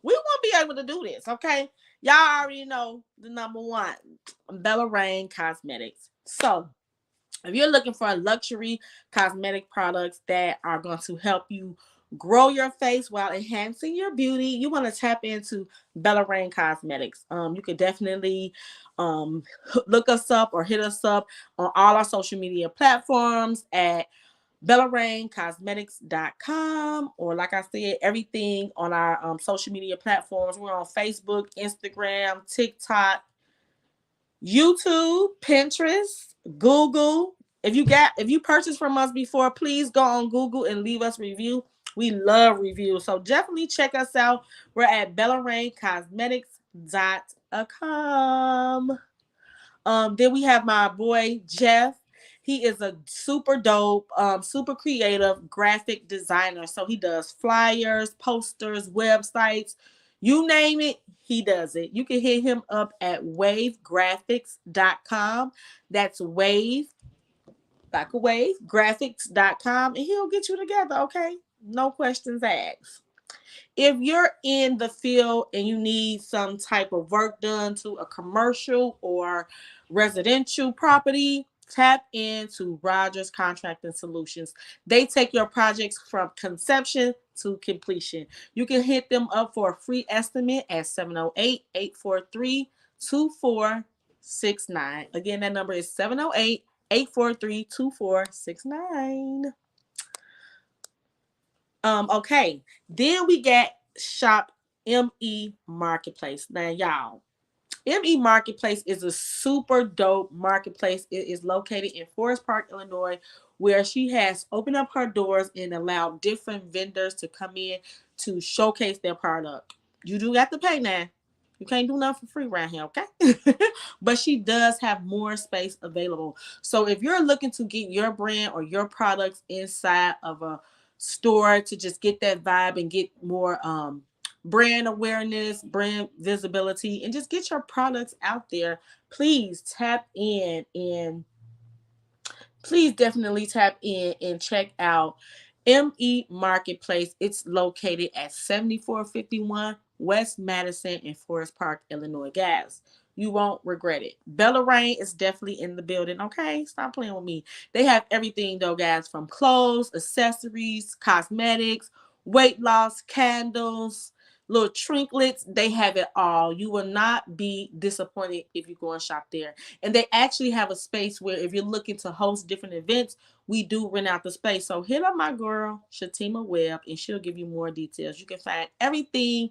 we won't be able to do this, okay? Y'all already know the number one, Bella Rain Cosmetics. So, if you're looking for luxury cosmetic products that are going to help you grow your face while enhancing your beauty, you want to tap into Bella Rain Cosmetics. You could definitely look us up or hit us up on all our social media platforms at BellaRainCosmetics.com, or like I said, everything on our social media platforms. We're on Facebook, Instagram, TikTok, YouTube, Pinterest, Google. If you purchased from us before, please go on Google and leave us a review. We love reviews. So definitely check us out. We're at BellaRainCosmetics.com. Then we have my boy Jeff. He is a super dope, super creative graphic designer. So he does flyers, posters, websites, you name it, he does it. You can hit him up at wavegraphics.com. That's wave, like a wave, graphics.com, and he'll get you together, okay? No questions asked. If you're in the field and you need some type of work done to a commercial or residential property, tap into Rogers Contracting Solutions. They take your projects from conception to completion. You can hit them up for a free estimate at 708-843-2469. Again, that number is 708-843-2469. Okay. Then we got Shop ME Marketplace. Now, y'all, ME Marketplace is a super dope marketplace. It is located in Forest Park, Illinois, where she has opened up her doors and allowed different vendors to come in to showcase their product. You do got to pay now. You can't do nothing for free around here, okay? But she does have more space available. So if you're looking to get your brand or your products inside of a store to just get that vibe and get more brand awareness, brand visibility, and just get your products out there, please definitely tap in and check out ME Marketplace. It's located at 7451 West Madison in Forest Park, Illinois. Guys, you won't regret it. Bella Rain is definitely in the building, okay? Stop playing with me. They have everything, though, guys, from clothes, accessories, cosmetics, weight loss, candles, little trinkets. They have it all. You will not be disappointed if you go and shop there. And they actually have a space where if you're looking to host different events, we do rent out the space. So hit up my girl, Shatima Webb, and she'll give you more details. You can find everything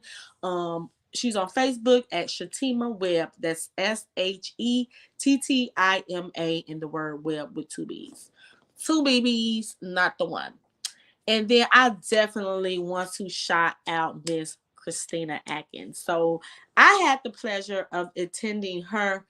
She's on Facebook at Shettima Webb. That's Shettima, and the word web with two B's. Two BBs, not the one. And then I definitely want to shout out Miss Christina Atkins. So I had the pleasure of attending her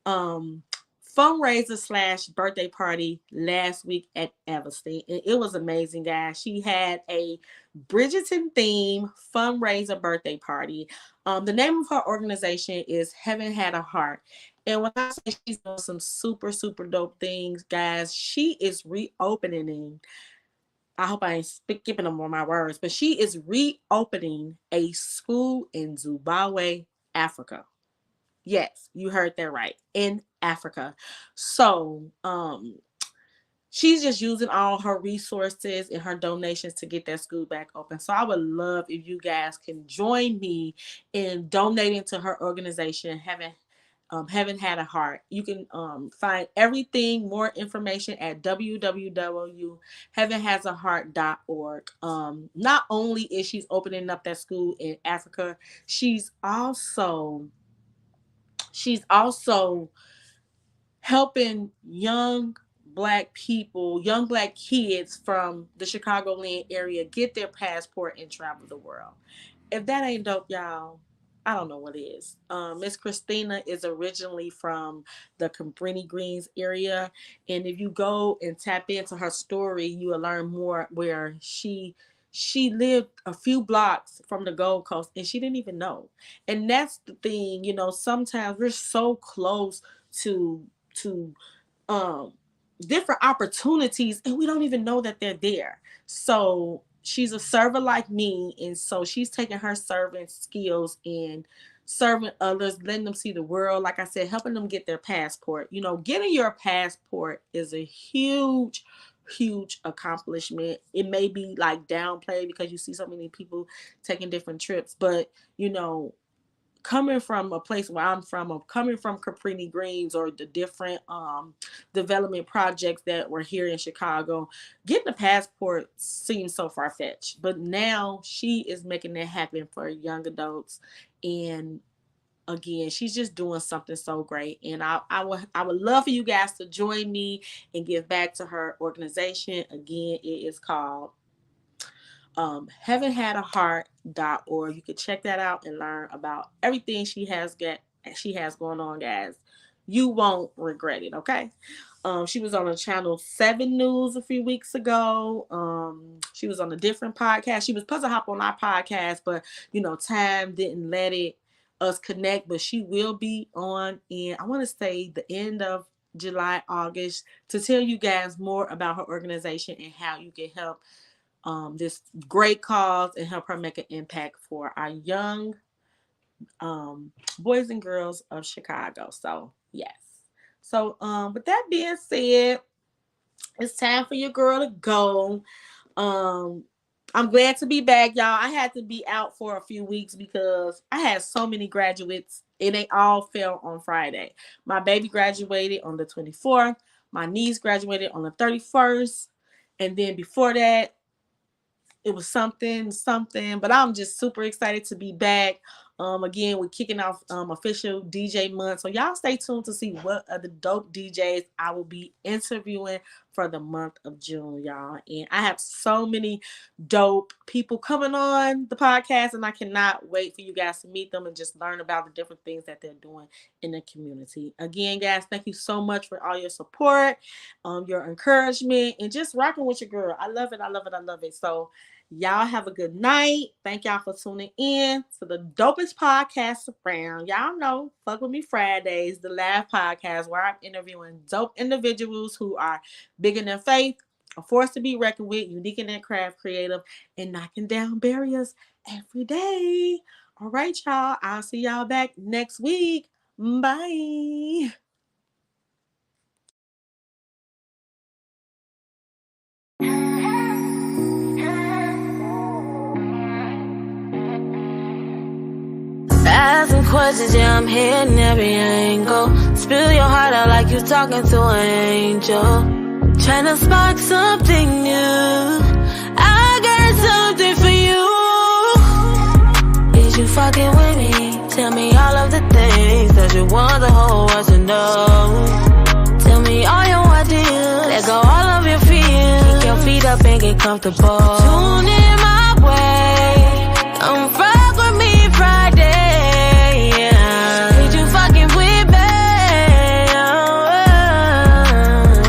fundraiser / birthday party last week at Eversteen, and it was amazing, guys. She had a Bridgerton theme fundraiser birthday party. The name of her organization is Heaven Had a Heart, and when I say she's doing some super dope things, guys, she is reopening. I hope I ain't skipping them on my words, but she is reopening a school in Zimbabwe, Africa. Yes, you heard that right. In Africa. So, she's just using all her resources and her donations to get that school back open. So I would love if you guys can join me in donating to her organization, Heaven Had a Heart. You can find everything, more information at www.heavenhasaheart.org. Not only is she opening up that school in Africa, she's also helping young Black people, young Black kids from the Chicagoland area get their passport and travel the world. If that ain't dope, y'all, I don't know what is. Miss Christina is originally from the Cabrini Greens area. And if you go and tap into her story, you will learn more where she lived a few blocks from the Gold Coast and she didn't even know. And that's the thing, sometimes we're so close to different opportunities and we don't even know that they're there. So she's a server like me, and so she's taking her serving skills and serving others, letting them see the world. Like I said, helping them get their passport. Getting your passport is a huge accomplishment. It may be like downplayed because you see so many people taking different trips, but coming from a place where I'm from, or coming from Cabrini Greens or the different development projects that were here in Chicago, getting a passport seems so far-fetched. But now she is making that happen for young adults. And again, she's just doing something so great. And I would love for you guys to join me and give back to her organization. Again, it is called heavenhadaheart.org. You can check that out and learn about everything she has going on, guys. You won't regret it, okay? She was on a Channel 7 News a few weeks ago. She was on a different podcast. She was supposed to hop on our podcast, but time didn't let us connect. But she will be on in, I want to say, the end of July, August, to tell you guys more about her organization and how you can help this great cause and help her make an impact for our young boys and girls of Chicago. So yes. So with that being said, it's time for your girl to go. I'm glad to be back, y'all. I had to be out for a few weeks because I had so many graduates and they all fell on Friday. My baby graduated on the 24th. My niece graduated on the 31st. And then before that, it was something, but I'm just super excited to be back. Again, we're kicking off official DJ month. So y'all stay tuned to see what other dope DJs I will be interviewing for the month of June, y'all. And I have so many dope people coming on the podcast, and I cannot wait for you guys to meet them and just learn about the different things that they're doing in the community. Again, guys, thank you so much for all your support, your encouragement, and just rocking with your girl. I love it. So y'all have a good night. Thank y'all for tuning in to the dopest podcast around. Y'all know, Fuck With Me Fridays, the Laugh Podcast, where I'm interviewing dope individuals who are big in their faith, a force to be reckoned with, unique in their craft, creative, and knocking down barriers every day. All right, y'all. I'll see y'all back next week. Bye. Asking questions, yeah, I'm hitting every angle. Spill your heart out like you talking to an angel. Tryna spark something new. I got something for you. Is you fucking with me? Tell me all of the things that you want the whole world to know. Tell me all your ideas. Let go all of your fears. Kick your feet up and get comfortable. Tune in.